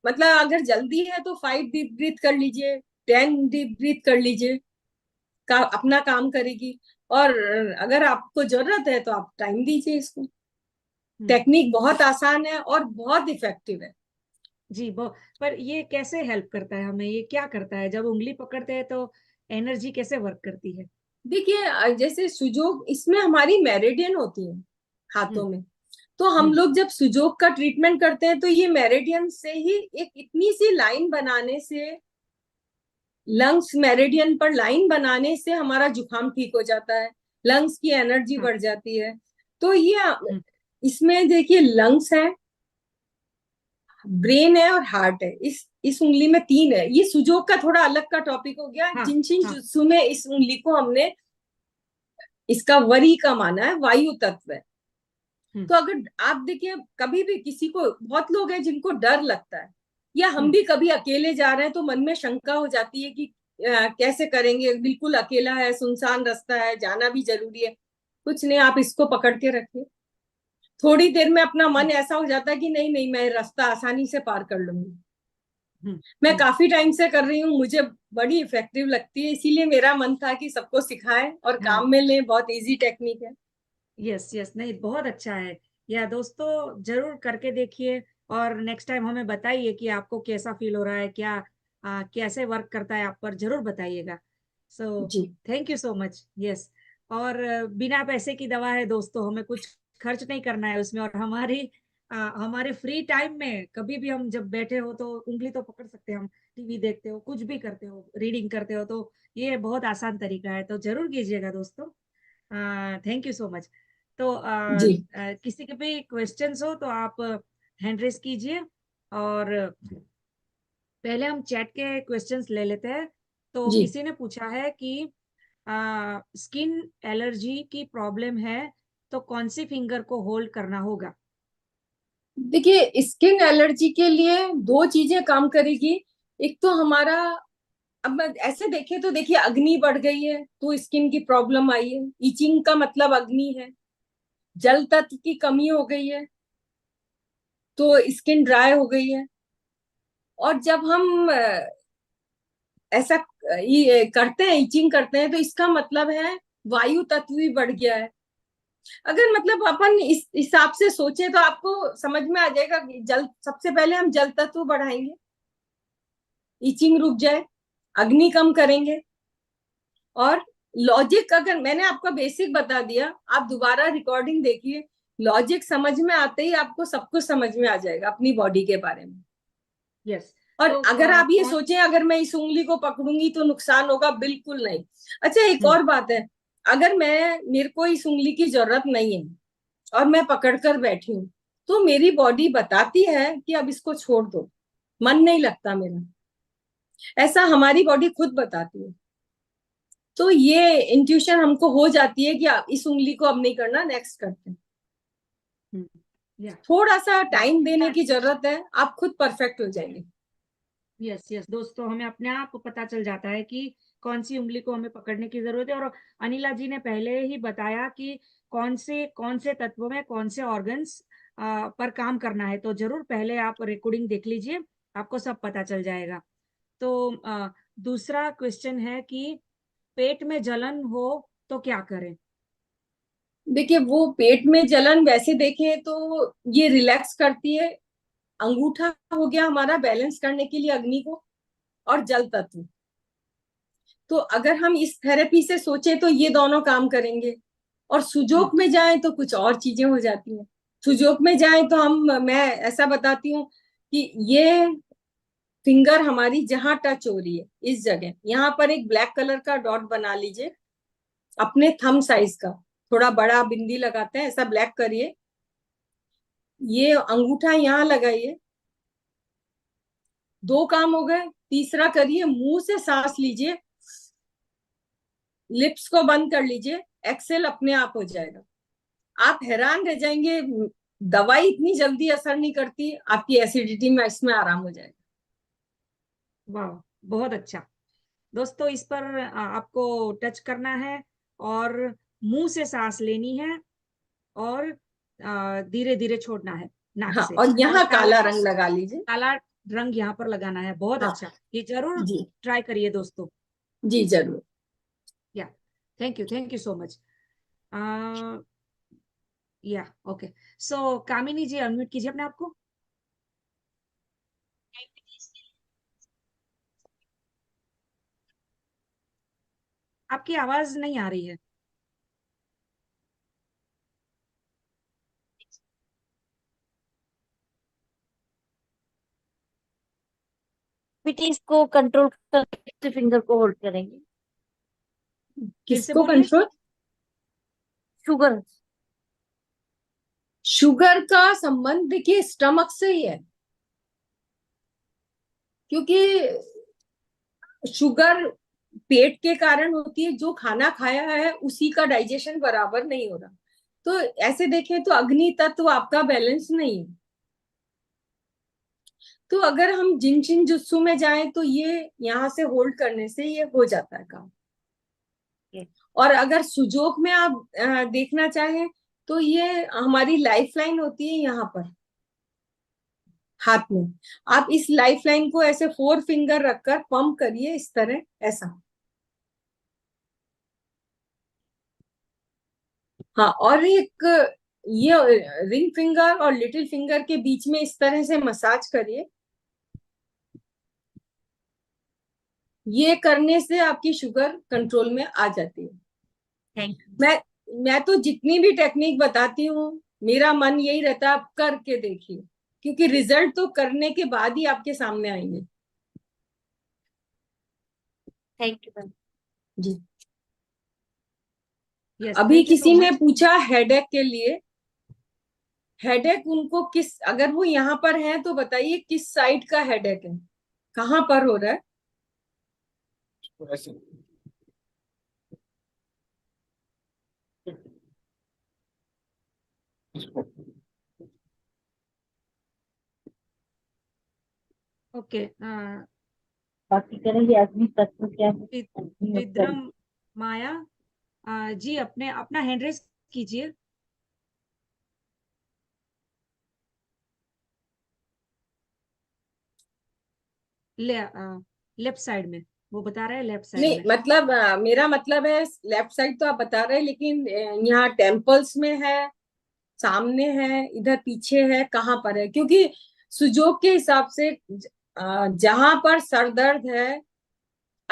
मतलब अगर जल्दी है तो 5 डीप ब्रीथ कर लीजिए, 10 डीप ब्रीथ कर लीजिए, अपना काम करेगी। और अगर आपको जरूरत है तो आप टाइम दीजिए इसको। हम्म। टेक्निक बहुत आसान है और बहुत इफेक्टिव है। जी, पर ये कैसे हेल्प करता है हमें, ये क्या करता है जब उंगली पकड़ते हैं तो एनर्जी कैसे वर्क करती है? देखिए जैसे सुजोग, इसमें हमारी मेरिडियन होती है हम्म। हाथों में। तो हम हम्म। लोग जब सुजोग का ट्रीटमेंट करते हैं तो ये मेरिडियन से ही एक इतनी सी लाइन बनाने से, लंग्स मेरिडियन पर लाइन बनाने से हमारा जुकाम ठीक हो जाता है, लंग्स की एनर्जी हाँ। बढ़ जाती है। तो ये हम्म। इसमें देखिए लंग्स है, ब्रेन है और हार्ट है। इस उंगली में तीन है। ये सुजोग का थोड़ा अलग का टॉपिक हो गया। हाँ। जिनशिन हाँ। जुत्सु में इस उंगली को हमने, इसका वरी का माना है वायु तत्व है। हम्म। तो अगर आप देखिए कभी भी किसी को, बहुत लोग हैं जिनको डर लगता है, या हम हम्म। भी कभी अकेले जा रहे हैं तो मन में शंका हो जाती है कि कैसे करेंगे, बिल्कुल अकेला है, सुनसान रास्ता है, जाना भी जरूरी है। कुछ नहीं, आप इसको पकड़ के रखिए, थोड़ी देर में अपना मन हम्म। ऐसा हो जाता है कि नहीं नहीं, मैं रास्ता आसानी से पार कर लूंगी। हम्म। मैं हम्म। काफी टाइम से कर रही हूँ, मुझे बड़ी इफेक्टिव लगती है, इसीलिए मेरा मन था कि सबको सिखाएं और हाँ। काम में लें। बहुत इजी टेक्निक है। यस यस, नहीं बहुत अच्छा है। या दोस्तों जरूर करके देखिए, और नेक्स्ट टाइम हमें बताइए कि आपको कैसा फील हो रहा है, क्या कैसे वर्क करता है आप पर, जरूर बताइएगा। सो जी। Thank you so much. Yes. और बिना पैसे की दवा है दोस्तों, हमें कुछ खर्च नहीं करना है उसमें, और हमारे फ्री टाइम में कभी भी हम जब बैठे हो तो उंगली तो पकड़ सकते हैं हम। टीवी देखते हो, कुछ भी करते हो, रीडिंग करते हो, तो ये बहुत आसान तरीका है, तो जरूर कीजिएगा दोस्तों। Thank you so much. तो जी। किसी के भी क्वेश्चंस हो तो आप हैंड रेस कीजिए, और पहले हम चैट के क्वेश्चंस ले लेते हैं। तो जी, किसी ने पूछा है कि स्किन एलर्जी की प्रॉब्लम है तो कौन सी फिंगर को होल्ड करना होगा? देखिए स्किन एलर्जी के लिए दो चीजें काम करेगी। एक तो हमारा, अब ऐसे देखें तो देखिए अग्नि बढ़ गई है तो स्किन की प्रॉब्लम आई है, इचिंग का मतलब अग्नि है। जल तत्व की कमी हो गई है तो स्किन ड्राई हो गई है। और जब हम ऐसा ये करते हैं, इचिंग करते हैं, तो इसका मतलब है वायु तत्व भी बढ़ गया है। अगर मतलब अपन इस हिसाब से सोचे तो आपको समझ में आ जाएगा कि जल, सबसे पहले हम जल तत्व बढ़ाएंगे, इचिंग रुक जाए, अग्नि कम करेंगे, और लॉजिक, अगर मैंने आपका बेसिक बता दिया, आप दोबारा रिकॉर्डिंग देखिए, लॉजिक समझ में आते ही आपको सब कुछ समझ में आ जाएगा अपनी बॉडी के बारे में। यस। और तो अगर आप ये कौन। सोचें अगर मैं इस उंगली को पकड़ूंगी तो नुकसान होगा, बिल्कुल नहीं। अच्छा, एक हम्म। और बात है, अगर मेरे को इस उंगली की जरूरत नहीं है और मैं पकड़ कर बैठी हूँ, तो मेरी बॉडी बताती है कि अब इसको छोड़ दो, मन नहीं लगता मेरा, ऐसा हमारी बॉडी खुद बताती है। तो ये इंट्यूशन हमको हो जाती है कि आप इस उंगली को अब नहीं करना, नेक्स्ट करते हैं। या थोड़ा सा टाइम देने की जरूरत है, आप खुद परफेक्ट हो जाएंगे। यस यस दोस्तों, हमें अपने आप पता चल जाता है कि कौन सी उंगली को हमें पकड़ने की जरूरत है। और अनिला जी ने पहले ही बताया कि कौन से तत्वों में कौन से ऑर्गन्स पर काम करना है। तो जरूर पहले आप रिकॉर्डिंग देख लीजिए, आपको सब पता चल जाएगा। तो दूसरा क्वेश्चन है कि पेट में जलन हो तो क्या करें। देखिए, वो पेट में जलन वैसे देखें तो ये रिलैक्स करती है। अंगूठा हो गया हमारा बैलेंस करने के लिए अग्नि को, और जल तत्व। तो अगर हम इस थेरेपी से सोचे तो ये दोनों काम करेंगे। और हम्म। सुजोक में जाए तो कुछ और चीजें हो जाती हैं। सुजोक में जाए तो मैं ऐसा बताती हूँ कि ये फिंगर हमारी जहां टच हो रही है, इस जगह यहाँ पर एक ब्लैक कलर का डॉट बना लीजिए, अपने थंब साइज का, थोड़ा बड़ा बिंदी लगाते हैं, ऐसा ब्लैक करिए। ये अंगूठा यहाँ लगाइए। दो काम हो गए। तीसरा करिए, मुंह से सांस लीजिए, लिप्स को बंद कर लीजिए, एक्सेल अपने आप हो जाएगा। आप हैरान रह जाएंगे, दवाई इतनी जल्दी असर नहीं करती, आपकी एसिडिटी में इसमें आराम हो जाएगा। वाह, बहुत अच्छा। दोस्तों, इस पर आपको टच करना है और मुंह से सांस लेनी है और धीरे धीरे छोड़ना है नाक हाँ, से। और और यहाँ काला रंग लगा लीजिए। काला रंग यहाँ पर लगाना है। बहुत हाँ अच्छा, ये जरूर जी, ट्राई करिए दोस्तों। जी जरूर। या थैंक यू सो मच। या ओके। सो कामिनी जी, अनम्यूट कीजिए अपने आप को। आपकी आवाज नहीं आ रही है। डायबिटीज को कंट्रोल करके फिंगर को होल्ड करेंगे। फिर से किसको बोलिए। कंट्रोल? शुगर। शुगर का संबंध देखिए स्टमक से ही है, क्योंकि शुगर पेट के कारण होती है, जो खाना खाया है उसी का डाइजेशन बराबर नहीं हो रहा। तो ऐसे देखें तो अग्नि तत्व आपका बैलेंस नहीं है। तो अगर हम जिन जिन जुत्सु में जाएं तो ये यहाँ से होल्ड करने से ये हो जाता है काम। और अगर सुजोक में आप देखना चाहें तो ये हमारी लाइफ लाइन होती है यहाँ पर हाथ में। आप इस लाइफ लाइन को ऐसे 4 फिंगर रखकर पंप करिए, इस तरह, ऐसा। हाँ, और एक ये रिंग फिंगर और लिटिल फिंगर के बीच में इस तरह से मसाज करिए। ये करने से आपकी शुगर कंट्रोल में आ जाती है। Thank you. मैं तो जितनी भी टेक्निक बताती हूँ, मेरा मन यही रहता है आप करके देखिए, क्योंकि रिजल्ट तो करने के बाद ही आपके सामने आएंगे। Thank you ma'am. जी। यस, अभी थैंक यू सो किसी ने मच। पूछा हेडेक के लिए। हेडेक उनको किस, अगर वो यहाँ पर है तो बताइए किस साइड का हेडेक है, कहाँ पर हो रहा है? ओके। बाकी करेंगे अग्नि तत्व क्या है, अग्नि और जल। चित्रम माया जी, अपने अपना हैंड रेस कीजिए। ले लेफ्ट साइड में, वो बता रहा है लेफ्ट साइड नहीं, में। मतलब मेरा मतलब है लेफ्ट साइड तो आप बता रहे हैं, लेकिन यहाँ टेम्पल्स में है, सामने है, इधर पीछे है, कहाँ पर है? क्योंकि सुजोग के हिसाब से जहां पर सर दर्द है,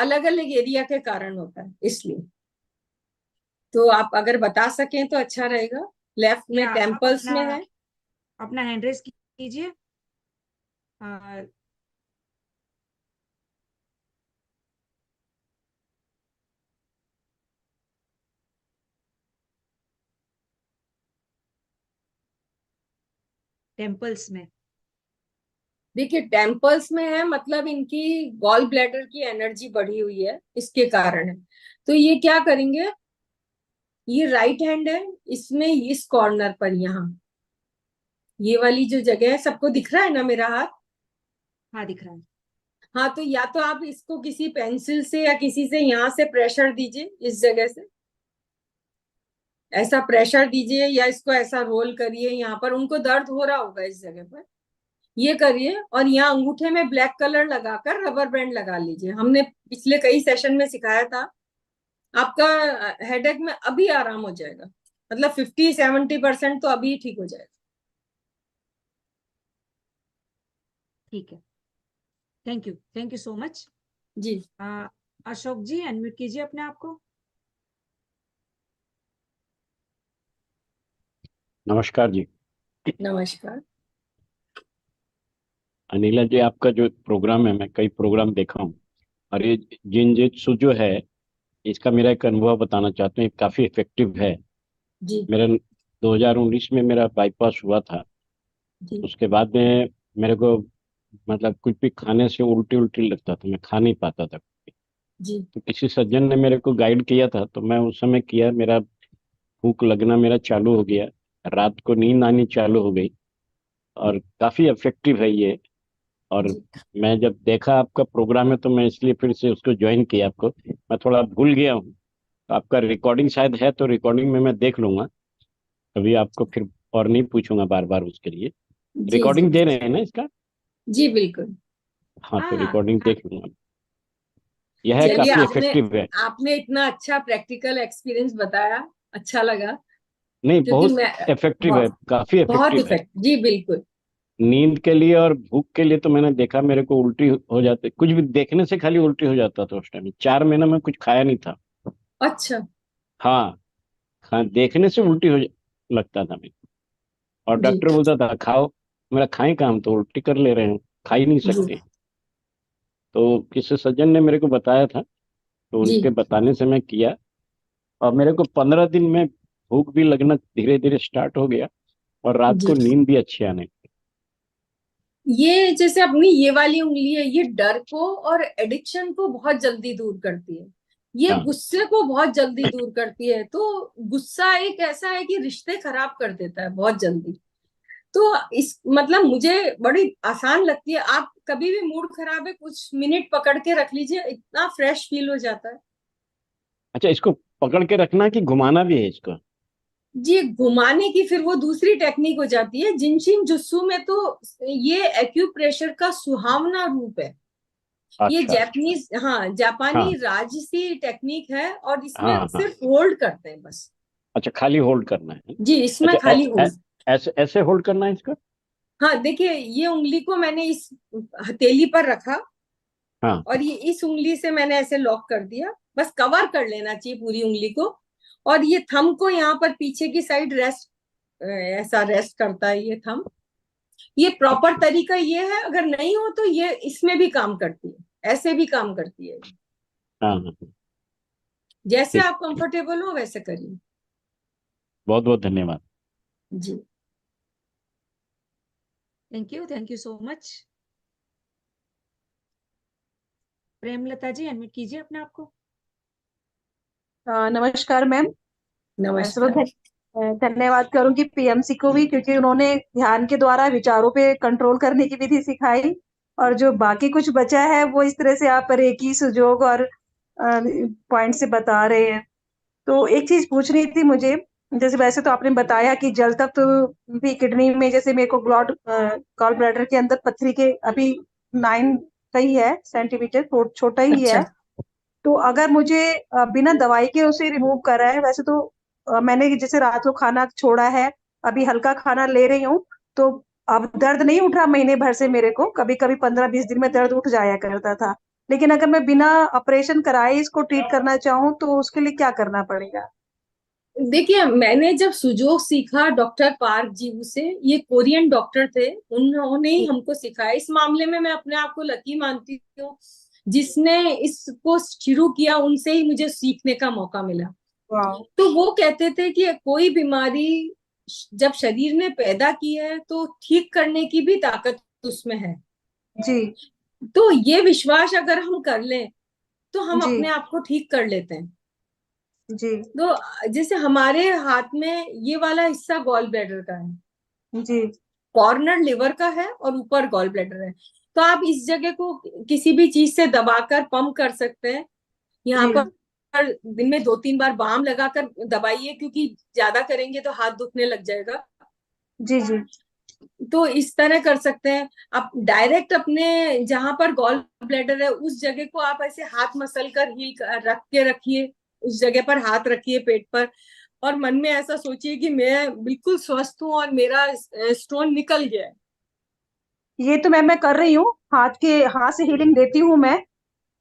अलग अलग एरिया के कारण होता है, इसलिए। तो आप अगर बता सकें तो अच्छा रहेगा। लेफ्ट में या आप टेम्पल्स में है। अपना हैंड रेस कीजिए। टेम्पल्स में। देखिए टेम्पल्स में है, मतलब इनकी गॉल ब्लैडर की एनर्जी बढ़ी हुई है, इसके कारण है। तो ये क्या करेंगे, ये राइट हैंड है, इसमें इस कॉर्नर पर, यहाँ ये वाली जो जगह है, सबको दिख रहा है ना मेरा हाथ? हाँ दिख रहा है। हाँ, तो या तो आप इसको किसी पेंसिल से या किसी से यहाँ से प्रेशर दीजिए, इस जगह से ऐसा प्रेशर दीजिए, या इसको ऐसा रोल करिए। यहाँ पर उनको दर्द हो रहा होगा इस जगह पर, ये करिए। और यहाँ अंगूठे में ब्लैक कलर लगाकर रबर बैंड लगा लीजिए। हमने पिछले कई सेशन में सिखाया था। आपका हेडेक में अभी आराम हो जाएगा, मतलब 50-70% तो अभी ठीक हो जाएगा। ठीक है, थैंक यू सो मच। जी। अशोक जी अनम्यूट कीजिए अपने आप को। नमस्कार जी। नमस्कार। अनिला जी, आपका जो प्रोग्राम है, मैं कई प्रोग्राम देखा हूँ, और ये जिनजित्सु जो है, इसका मेरा एक अनुभव बताना चाहता हूँ। ये काफी इफेक्टिव है। जी। मेरा 2019 में मेरा बाईपास हुआ था। जी। उसके बाद में मेरे को मतलब कुछ भी खाने से उल्टी उल्टी लगता था, मैं खा नहीं पाता था। जी। तो किसी सज्जन ने मेरे को गाइड किया था, तो मैं उस समय किया, मेरा भूख लगना मेरा चालू हो गया, रात को नींद आनी चालू हो गई, और काफी इफेक्टिव है ये। और जी। मैं जब देखा आपका प्रोग्राम है, तो मैं इसलिए फिर से उसको ज्वाइन किया। आपको मैं थोड़ा भूल गया हूँ, तो आपका रिकॉर्डिंग शायद है, तो रिकॉर्डिंग में मैं देख लूंगा कभी आपको फिर, और नहीं पूछूंगा बार बार उसके लिए। जी। जी। रिकॉर्डिंग दे रहे हैं ना इसका? जी बिल्कुल। हाँ, हाँ तो हाँ रिकॉर्डिंग हाँ। देख लूंगा। यह है चलिए, काफी आपने इफेक्टिव है। आपने इतना अच्छा प्रैक्टिकल एक्सपीरियंस बताया, अच्छा लगा। नहीं, क्योंकि बहुत मैं इफेक्टिव है, बहुत काफी बहुत इफेक्टिव है। इफेक्ट, जी बिल्कुल। नींद के लिए और भूख के लिए तो मैंने देखा, मेरे को उल्टी हो जाती, कुछ भी देखने से खाली उल्टी हो जाता था। उस टाइम 4 महीना में कुछ खाया नहीं था। अच्छा। हाँ, हाँ, देखने से उल्टी लगता था मेरे। और जी। डॉक्टर बोलता था खाओ। मेरा खाएं कहाँ, हम तो उल्टी कर ले रहे हैं, खा ही नहीं जी। सकते। तो किसी सज्जन ने मेरे को बताया था, तो जी। उनके बताने से मैं किया, और मेरे को 15 दिन में भूख भी लगना धीरे धीरे स्टार्ट हो गया, और रात जी। को नींद भी अच्छी आने लगी। ये जैसे अपनी ये वाली उंगली है, ये डर को और एडिक्शन को बहुत जल्दी दूर करती है। ये हाँ, गुस्से को बहुत जल्दी दूर करती है। तो गुस्सा एक ऐसा है कि रिश्ते खराब कर देता है बहुत जल्दी। तो इस मतलब मुझे बड़ी आसान लगती है। आप कभी भी मूड खराब है, कुछ मिनट पकड़ के रख लीजिए, इतना फ्रेश फील हो जाता है। अच्छा, इसको पकड़ के रखना कि घुमाना भी है इसको? जी, घुमाने की फिर वो दूसरी टेक्निक हो जाती है। जिनशिन जुत्सु में तो ये एक्यूप्रेशर का सुहावना रूप है। ये अच्छा, जापानीज, हाँ, जापानी हाँ, राजसी टेक्निक है, और इसमें हाँ, हाँ। सिर्फ होल्ड करते हैं बस। अच्छा, खाली होल्ड करना है? जी, इसमें अच्छा, खाली होल्ड। ऐसे ऐसे होल्ड करना है इसको? हाँ, देखिए ये उंगली को मैंने इस हथेली पर रखा, हाँ, और ये इस उंगली से मैंने ऐसे लॉक कर दिया। बस कवर कर लेना चाहिए पूरी उंगली को। और ये थंब को यहाँ पर पीछे की साइड रेस्ट, ऐसा रेस्ट करता है ये थंब। ये प्रॉपर अच्छा, तरीका ये है। अगर नहीं हो तो ये इसमें भी काम करती है, ऐसे भी काम करती है। हाँ, हाँ, जैसे ठीक। आप कंफर्टेबल हो वैसे करिए। बहुत बहुत धन्यवाद। जी। Thank you so much. Premlata ji unmute कीजिए अपने आप को। नमस्कार मैम। वैसे तो नमस्कार। धन्यवाद करूंगी पीएमसी को भी, क्योंकि उन्होंने ध्यान के द्वारा विचारों पे कंट्रोल करने की विधि सिखाई। और जो बाकी कुछ बचा है वो इस तरह से आप रेकी सुजोग और पॉइंट से बता रहे हैं। तो एक चीज पूछनी थी मुझे। जैसे वैसे तो आपने बताया कि जल तत्व भी किडनी में, जैसे मेरे को गॉल ब्लैडर के अंदर पत्थरी के अभी 9 का ही है सेंटीमीटर, छोटा ही अच्छा। है। तो अगर मुझे बिना दवाई के उसे रिमूव करा है, वैसे तो मैंने जैसे रात को खाना छोड़ा है, अभी हल्का खाना ले रही हूँ, तो अब दर्द नहीं उठ रहा महीने भर से। मेरे को कभी कभी 15-20 दिन में दर्द उठ जाया करता था। लेकिन अगर मैं बिना ऑपरेशन कराए इसको ट्रीट करना चाहूँ तो उसके लिए क्या करना पड़ेगा? देखिए, मैंने जब सुजोग सीखा डॉक्टर पार्क जीवू से, ये कोरियन डॉक्टर थे, उन्होंने ही जी। हमको सिखाया। इस मामले में मैं अपने आप को लकी मानती हूँ, जिसने इसको शुरू किया उनसे ही मुझे सीखने का मौका मिला। वाह। तो वो कहते थे कि कोई बीमारी जब शरीर ने पैदा की है तो ठीक करने की भी ताकत उसमें है। जी। तो ये विश्वास अगर हम कर लें तो हम जी। अपने आप को ठीक कर लेते हैं। जी। तो जैसे हमारे हाथ में ये वाला हिस्सा गॉल ब्लैडर का है, जी। कॉर्नर लिवर का है और ऊपर गॉल ब्लैडर है। तो आप इस जगह को किसी भी चीज से दबाकर पंप कर सकते हैं। यहाँ जी। पर दिन में 2-3 बार बाम लगाकर दबाइए, क्योंकि ज्यादा करेंगे तो हाथ दुखने लग जाएगा। जी। जी। तो इस तरह कर सकते हैं। आप डायरेक्ट अपने जहां पर गॉल ब्लैडर है उस जगह को आप ऐसे हाथ मसल कर रख के रखिए, उस जगह पर हाथ रखिए पेट पर, और मन में ऐसा सोचिए कि मैं बिल्कुल स्वस्थ हूँ और मेरा स्टोन निकल गया है। ये तो मैं कर रही हूँ, हाथ से हीलिंग देती हूँ मैं।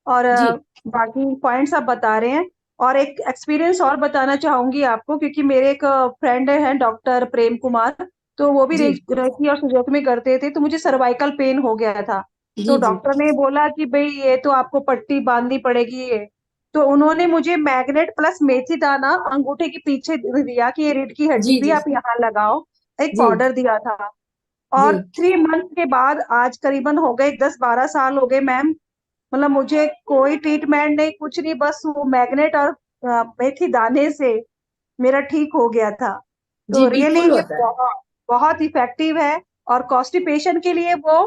और जी बाकी पॉइंट्स आप बता रहे हैं। और एक एक्सपीरियंस और बताना चाहूंगी आपको, क्योंकि मेरे एक फ्रेंड है डॉक्टर प्रेम कुमार, तो वो भी जी रेकी और फिजियोथेरेपी में करते थे। तो मुझे सर्वाइकल पेन हो गया था, तो जी जी। डॉक्टर ने बोला कि भाई ये तो आपको पट्टी बांधनी पड़ेगी ये। तो उन्होंने मुझे मैग्नेट प्लस मेथी दाना अंगूठे के पीछे दिया कि ये रीढ़ की हड्डी जी भी जी आप यहाँ लगाओ, एक जी पाउडर दिया था। जी। और 3 मंथ के बाद आज करीबन हो गए 10-12 साल हो गए मैम। मतलब मुझे कोई ट्रीटमेंट नहीं, कुछ नहीं, बस वो मैग्नेट और मेथी दाने से मेरा ठीक हो गया था। जी तो रियली बिल्कुल ये होता है। बहुत इफेक्टिव है। और कॉन्स्टिपेशन के लिए वो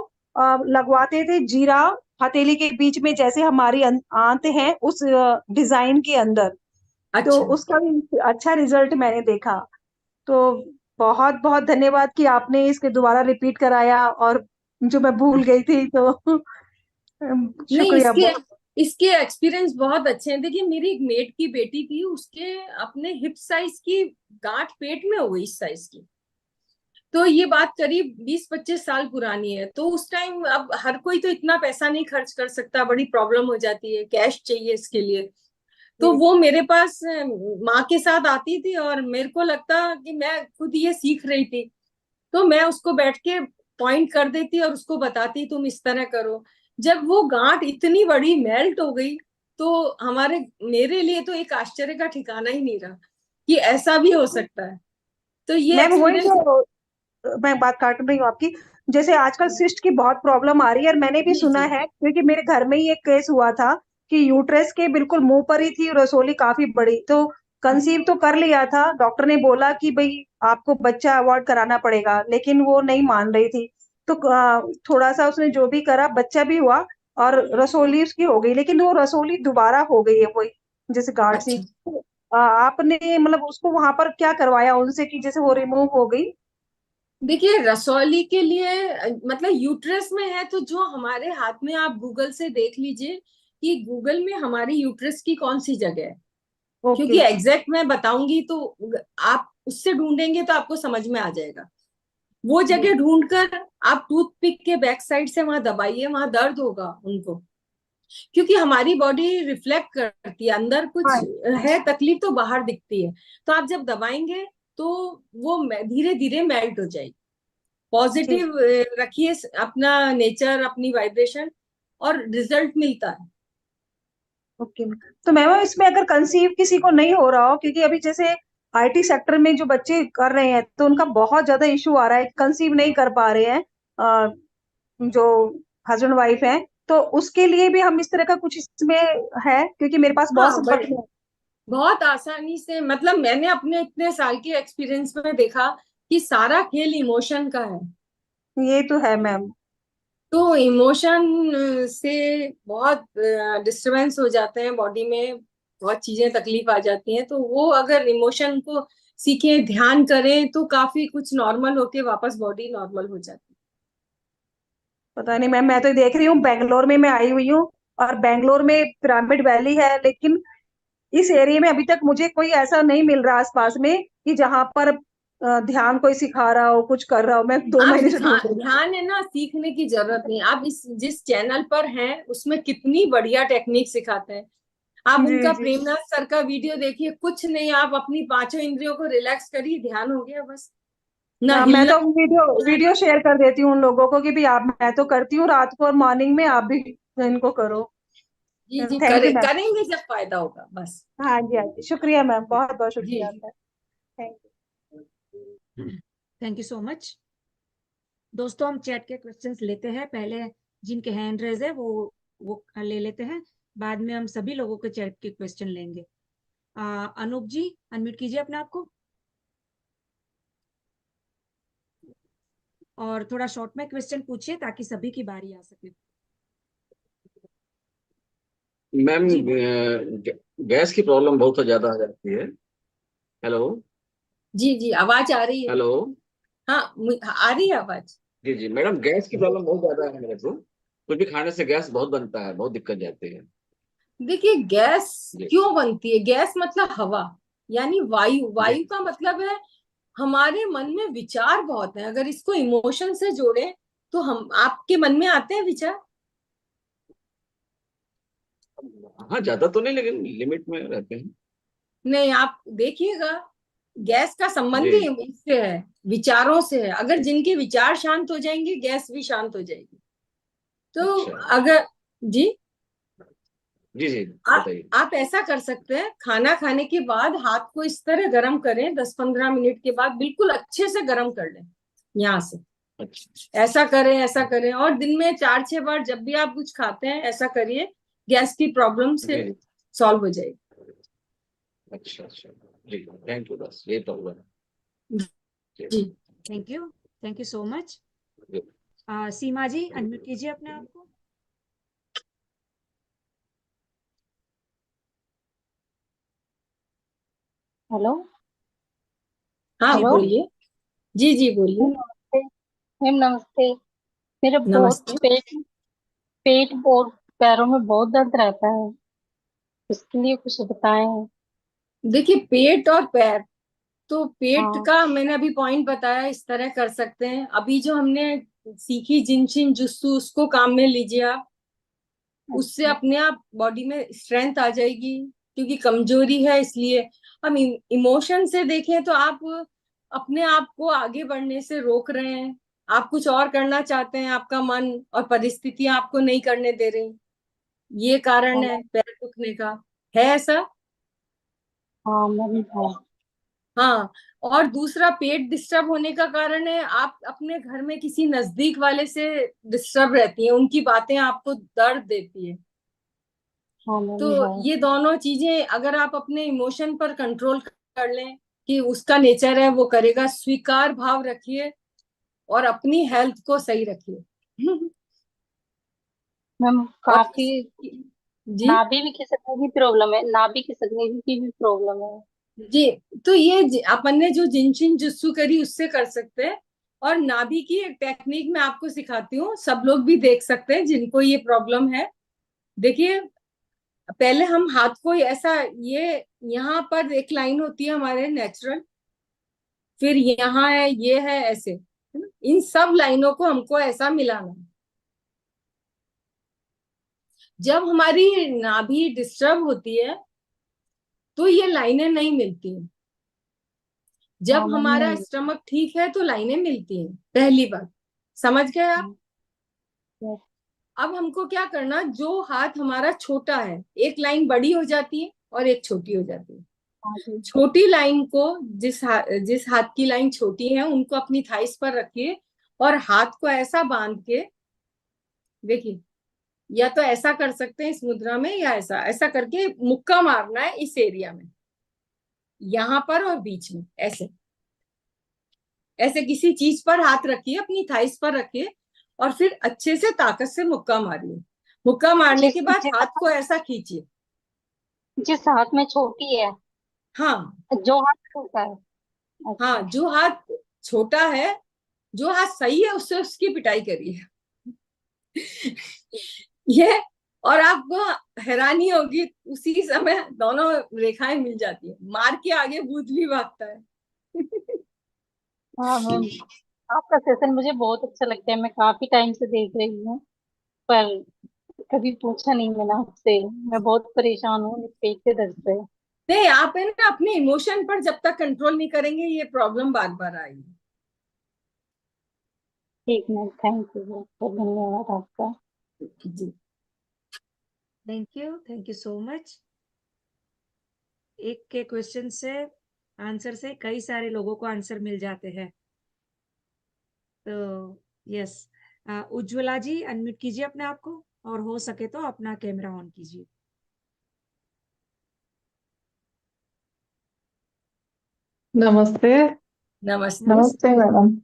लगवाते थे जीरा हथेली के बीच में, जैसे हमारी आंत है उस डिजाइन के अंदर। तो अच्छा। उसका भी अच्छा रिजल्ट मैंने देखा। तो बहुत बहुत धन्यवाद कि आपने इसके दोबारा रिपीट कराया, और जो मैं भूल गई थी तो नहीं, शुक्रिया इसके बहुत। इसके एक्सपीरियंस बहुत अच्छे हैं। देखिए, मेरी एक मेट की बेटी थी, उसके अपने हिप साइज की गांठ पेट में हो गई, इस साइज की। तो ये बात करीब 20-25 साल पुरानी है। तो उस टाइम, अब हर कोई तो इतना पैसा नहीं खर्च कर सकता, बड़ी प्रॉब्लम हो जाती है, कैश चाहिए इसके लिए। तो जी। वो मेरे पास माँ के साथ आती थी और मेरे को लगता कि मैं खुद ये सीख रही थी। तो मैं उसको बैठ के पॉइंट कर देती और उसको बताती तुम इस तरह करो। जब वो गांठ इतनी बड़ी मेल्ट हो गई, तो हमारे मेरे लिए तो एक आश्चर्य का ठिकाना ही नहीं रहा कि ऐसा भी हो सकता है। तो ये मैम वही एक्सपीरियंस। तो मैं बात काट रही हूँ आपकी। जैसे आजकल सिस्ट की बहुत प्रॉब्लम आ रही है, और मैंने भी जी सुना जी है क्योंकि मेरे घर में ही एक केस हुआ था कि यूट्रस के बिल्कुल मुंह पर ही थी रसोली काफी बड़ी। तो कंसीव तो कर लिया था, डॉक्टर ने बोला कि भाई आपको बच्चा अवॉइड कराना पड़ेगा, लेकिन वो नहीं मान रही थी। तो थोड़ा सा उसने जो भी करा, बच्चा भी हुआ और रसोली उसकी हो गई, लेकिन वो रसोली दोबारा हो गई है वही, जैसे गांठ सी। अच्छा। आपने मतलब उसको वहां पर क्या करवाया उनसे कि जैसे वो रिमूव हो गई? देखिए, रसौली के लिए मतलब यूट्रस में है तो जो हमारे हाथ में, आप गूगल से देख लीजिए कि गूगल में हमारी यूट्रस की कौन सी जगह है। ओके। क्योंकि एग्जैक्ट मैं बताऊंगी तो आप उससे ढूंढेंगे तो आपको समझ में आ जाएगा। वो जी। जगह ढूंढकर आप टूथ पिक के बैक साइड से वहां दबाइए, वहां दर्द होगा उनको। क्योंकि हमारी बॉडी रिफ्लेक्ट करती है, अंदर कुछ हाँ। है तकलीफ तो बाहर दिखती है। तो आप जब दबाएंगे तो वो धीरे धीरे मेल्ट हो जाएगी। जी। पॉजिटिव रखिए अपना नेचर, अपनी वाइब्रेशन, और रिजल्ट मिलता है। ओके। तो मैम इसमें अगर कंसीव किसी को नहीं हो रहा हो, क्योंकि अभी जैसे आईटी सेक्टर में जो बच्चे कर रहे हैं तो उनका बहुत ज्यादा इशू आ रहा है, कंसीव नहीं कर पा रहे हैं, जो हस्बैंड वाइफ हैं, तो उसके लिए भी हम इस तरह का कुछ इसमें है? क्योंकि मेरे पास बहुत हाँ, संपर्क में। बहुत आसानी से, मतलब मैंने अपने इतने साल के एक्सपीरियंस में देखा कि सारा खेल इमोशन का है। ये तो है मैम। तो इमोशन से बहुत डिस्टरबेंस हो जाते हैं बॉडी में, बहुत चीजें तकलीफ आ जाती हैं। तो वो अगर इमोशन को सीखें, ध्यान करें, तो काफी कुछ नॉर्मल होके वापस बॉडी नॉर्मल हो जाती पता नहीं मैम, मैं तो देख रही हूँ बेंगलोर में मैं आई हुई हूँ, और बेंगलोर में पिरामिड वैली है, लेकिन इस एरिया में अभी तक मुझे कोई ऐसा नहीं मिल रहा आसपास में कि जहां पर ध्यान कोई सिखा रहा हो, कुछ कर रहा हो, मैं 2 महीने से ढूंढ रही हूँ। ध्यान है ना, सीखने की जरूरत नहीं। आप इस जिस चैनल पर हैं उसमें कितनी बढ़िया टेक्निक सिखाते हैं। आप जी उनका जी। प्रेमनाथ सर का वीडियो देखिए, कुछ नहीं, आप अपनी पांचों इंद्रियों को रिलैक्स करिए, ध्यान हो गया बस। ना हाँ, मैं हिलना तो वीडियो शेयर कर देती हूँ उन लोगों को कि भी आप, मैं तो करती हूँ रात को और मॉर्निंग में आप भी इनको करो। जी जी, थैंक यू मैम। करेंगे जब फायदा होगा बस। हाँ जी, हाँ जी, शुक्रिया मैम, बहुत बहुत जी शुक्रिया जी। आपका। Thank you. Thank you so much. दोस्तों हम चैट के क्वेश्चंस लेते हैं, पहले जिनके हैंड रेज है वो ले लेते हैं, बाद में हम सभी लोगों के चैट के क्वेश्चन लेंगे। अनूप जी अनम्यूट कीजिए अपने आप को, और थोड़ा शॉर्ट में क्वेश्चन पूछिए ताकि सभी की बारी आ सके। मैम जी बोलिए। गैस की प्रॉब्लम बहुत ज्यादा आ जाती है। हेलो। जी जी, आवाज आ रही है। हेलो। हाँ, आ रही है आवाज। जी जी मैडम, गैस की प्रॉब्लम बहुत ज्यादा है मेरे को। कुछ भी खाने से गैस बहुत बनता है, बहुत दिक्कत जाती है। देखिए, गैस जी क्यों बनती है? गैस मतलब हवा, यानी वायु। जी। वायु का मतलब है हमारे मन में विचार बहुत है। अगर इसको इमोशन से जोड़े तो हम आपके मन में आते हैं विचार? हाँ, ज्यादा तो नहीं लेकिन लिमिट में रहते हैं। नहीं, आप देखिएगा, गैस का संबंध जी। ही इससे है, विचारों से है। अगर जिनके विचार शांत हो जाएंगे, गैस भी शांत हो जाएगी। तो अच्छा। अगर जी, जी जी। आप बताइए। आप ऐसा कर सकते हैं, खाना खाने के बाद हाथ को इस तरह गर्म करें, 10-15 मिनट के बाद बिल्कुल अच्छे से गर्म कर लें यहाँ से। अच्छा। ऐसा करें और दिन में 4-6 बार जब भी आप कुछ खाते हैं ऐसा करिए, गैस की प्रॉब्लम जी से जी। सॉल्व हो जाएगी। अच्छा अच्छा। जी, थैंक यू, बस यही प्रॉब्लम है। जी जी। Thank you so much. जी। सीमा जी अनम्यूट कीजिए अपने आप को। हेलो। हाँ हेलो बोलिए। जी जी बोलिए। मैम, नमस्ते। मैम नमस्ते। मेरा बहुत नमस्ते। पेट पेट और पैरों में बहुत दर्द रहता है, इसके लिए कुछ बताएं। देखिए, पेट और पैर, तो पेट हाँ। का मैंने अभी पॉइंट बताया, इस तरह कर सकते हैं। अभी जो हमने सीखी जिनशिन जुत्सु, उसको काम में लीजिए आप। उससे अच्छा। अपने आप बॉडी में स्ट्रेंथ आ जाएगी, क्योंकि कमजोरी है इसलिए। हम इमोशन से देखें तो आप अपने आप को आगे बढ़ने से रोक रहे हैं। आप कुछ और करना चाहते हैं, आपका मन और परिस्थितियां आपको नहीं करने दे रही। ये कारण हाँ है मैम। पैर दुखने का। है ऐसा? हाँ मैम है। हाँ। और दूसरा, पेट डिस्टर्ब होने का कारण है आप अपने घर में किसी नजदीक वाले से डिस्टर्ब रहती हैं, उनकी बातें आपको दर्द देती है। हाँ मैम तो है। ये दोनों चीजें अगर आप अपने इमोशन पर कंट्रोल कर लें कि उसका नेचर है वो करेगा, स्वीकार भाव रखिए और अपनी हेल्थ को सही रखिए। मैम और काफी जी नाभि भी खिसकने की प्रॉब्लम है, नाभि खिसकने की भी प्रॉब्लम है। जी, तो ये अपन ने जो जिनशिन जुत्सु करी उससे कर सकते हैं। और नाभि की एक टेक्निक मैं आपको सिखाती हूँ, सब लोग भी देख सकते हैं जिनको ये प्रॉब्लम है। देखिए, पहले हम हाथ को ऐसा, ये यहाँ पर एक लाइन होती है हमारे नेचुरल, फिर यहाँ है, ये है, ऐसे, है ना? इन सब लाइनों को हमको ऐसा मिलाना है। जब हमारी नाभि डिस्टर्ब होती है तो ये लाइनें नहीं मिलती हैं। हाँ जब मैम हमारा नहीं। स्टमक ठीक है तो लाइनें मिलती हैं। पहली बात, समझ गए आप? यस। अब हमको क्या करना, जो हाथ हमारा छोटा है, एक लाइन बड़ी हो जाती है और एक छोटी हो जाती है। हाँ जी। छोटी लाइन को, जिस हाथ की लाइन छोटी है उनको अपनी थाइस पर रखिए और हाथ को ऐसा बांध के देखिए, या तो ऐसा कर सकते हैं इस मुद्रा में, या ऐसा ऐसा करके मुक्का मारना है इस एरिया में, यहाँ पर और बीच में, ऐसे ऐसे किसी चीज पर हाथ रखिए, अपनी थाइस पर रखिए और फिर अच्छे से ताकत से मुक्का मारिए। मुक्का मारने जिस के बाद जिस हाथ को ऐसा खींचिए। जिस हाथ में छोटी है, हाँ जो हाथ छोटा है। हाँ, अच्छा। जो हाथ छोटा है, जो हाथ सही है उससे उसकी पिटाई करिए। ये, और आपको हैरानी होगी, उसी समय दोनों रेखाएं मिल जाती है, मार के आगे भूत भी भागता है। हाँ मैम, आपका सेशन मुझे बहुत अच्छा लगता है, मैं काफी टाइम से देख रही हूँ, पर कभी पूछा नहीं मैंने आपसे। मैं बहुत परेशान हूँ इस पेट के दर्द से। नहीं, आप है ना अपने इमोशन पर जब तक कंट्रोल नहीं करेंगे ये प्रॉब्लम बार बार आएगी। ठीक मैम, थैंक यू, बहुत बहुत धन्यवाद आपका। जी। Thank you so much. एक के क्वेश्चन से आंसर से कई सारे लोगों को आंसर मिल जाते हैं। तो यस, उज्ज्वला जी अनम्यूट कीजिए अपने आप को, और हो सके तो अपना कैमरा ऑन कीजिए। नमस्ते। नमस्ते। नमस्ते मैडम।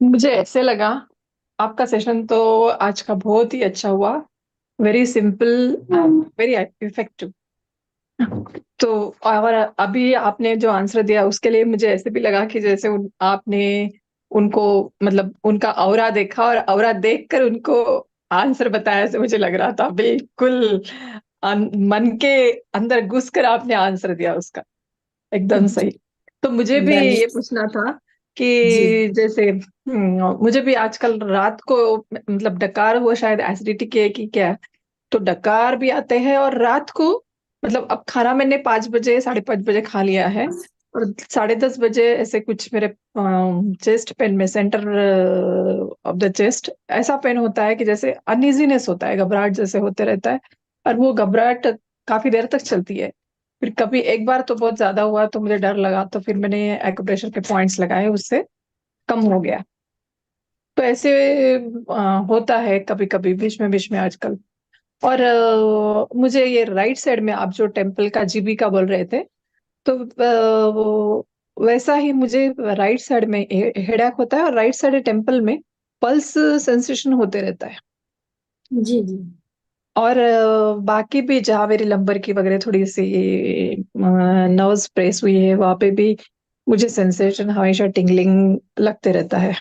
मुझे ऐसे लगा आपका सेशन तो आज का बहुत ही अच्छा हुआ, very simple and very effective. तो और अभी आपने जो आंसर दिया उसके लिए मुझे ऐसे भी लगा कि जैसे आपने उनको मतलब उनका ऑरा देखा और ऑरा देखकर उनको आंसर बताया, ऐसे मुझे लग रहा था बिल्कुल मन के अंदर घुसकर आपने आंसर दिया उसका, एकदम सही। तो मुझे भी धन्य ये पूछना था जी। कि जैसे मुझे भी आजकल रात को मतलब डकार हुआ, शायद एसिडिटी के कि क्या, तो डकार भी आते हैं और रात को मतलब अब खाना मैंने 5 बजे 5:30 बजे खा लिया है और 10:30 बजे ऐसे कुछ मेरे चेस्ट पेन में सेंटर ऑफ द चेस्ट ऐसा पेन होता है कि जैसे अनइजीनेस होता है, घबराहट जैसे होते रहता है और वो घबराहट काफी देर तक चलती है। फिर कभी एक बार तो बहुत ज्यादा हुआ तो मुझे डर लगा, तो फिर मैंने एक्यूप्रेशर के पॉइंट्स लगाए, उससे कम हो गया। तो ऐसे होता है कभी कभी बीच में आजकल। और मुझे ये राइट साइड में आप जो टेम्पल का जीबी का बोल रहे थे, तो वैसा ही मुझे राइट साइड में हेडेक होता है और राइट साइड टेम्पल में पल्स सेंसेशन होते रहता है। जी। जी। और बाकी भी जहाँ मेरी लंबर की वगैरह थोड़ी सी नर्व्स प्रेस हुई है वहां पे भी मुझे सेंसेशन हमेशा टिंगलिंग लगते रहता है।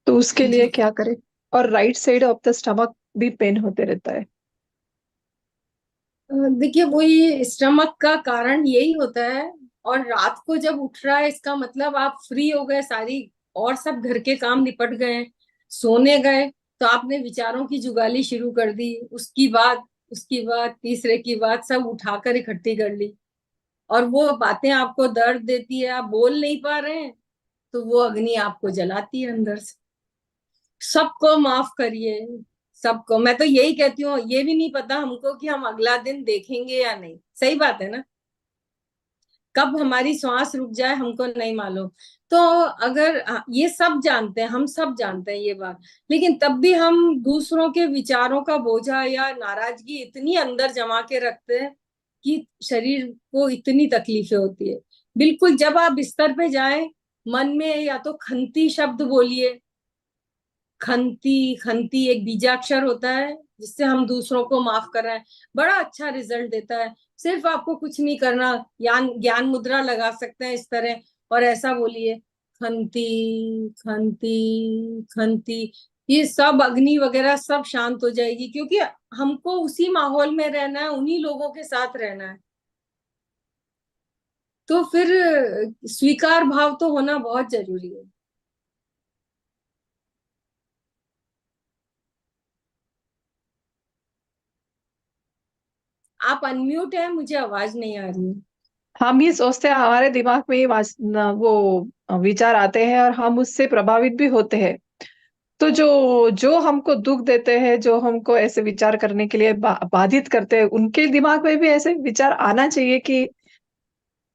तो उसके लिए जी। क्या करें? और right side of the stomach भी पेन होते रहता है। देखिए वही स्टमक का कारण यही होता है। और रात को जब उठ रहा है इसका मतलब आप फ्री हो गए, सारी और सब घर के काम निपट गए, सोने गए, तो आपने विचारों की जुगाली शुरू कर दी। उसकी बात तीसरे की बात सब उठाकर इकट्ठी कर ली, और वो बातें आपको दर्द देती है, आप बोल नहीं पा रहे हैं, तो वो अग्नि आपको जलाती है अंदर से। सबको माफ करिए, सबको। मैं तो यही कहती हूँ, ये भी नहीं पता हमको कि हम अगला दिन देखेंगे या नहीं। सही बात है ना? कब हमारी श्वास रुक जाए हमको नहीं मालूम। तो अगर ये सब जानते हैं, हम सब जानते हैं ये बात, लेकिन तब भी हम दूसरों के विचारों का बोझा या नाराजगी इतनी अंदर जमा के रखते हैं कि शरीर को इतनी तकलीफें होती है। बिल्कुल जब आप बिस्तर पे जाएं, मन में या तो खंती शब्द बोलिए। खंती खंती एक बीजाक्षर होता है जिससे हम दूसरों को माफ कर रहे हैं, बड़ा अच्छा रिजल्ट देता है। सिर्फ आपको कुछ नहीं करना, ज्ञान ज्ञान मुद्रा लगा सकते हैं इस तरह, और ऐसा बोलिए, खंती खंती खंती। ये सब अग्नि वगैरह सब शांत हो जाएगी, क्योंकि हमको उसी माहौल में रहना है, उन्हीं लोगों के साथ रहना है। तो फिर स्वीकार भाव तो होना बहुत जरूरी है। आप अनम्यूट है, मुझे आवाज नहीं आ रही है। हम ये सोचते हैं, हमारे दिमाग में ये वो विचार आते हैं और हम उससे प्रभावित भी होते हैं। तो जो जो हमको दुख देते हैं, जो हमको ऐसे विचार करने के लिए बाधित करते हैं, उनके दिमाग में भी ऐसे विचार आना चाहिए कि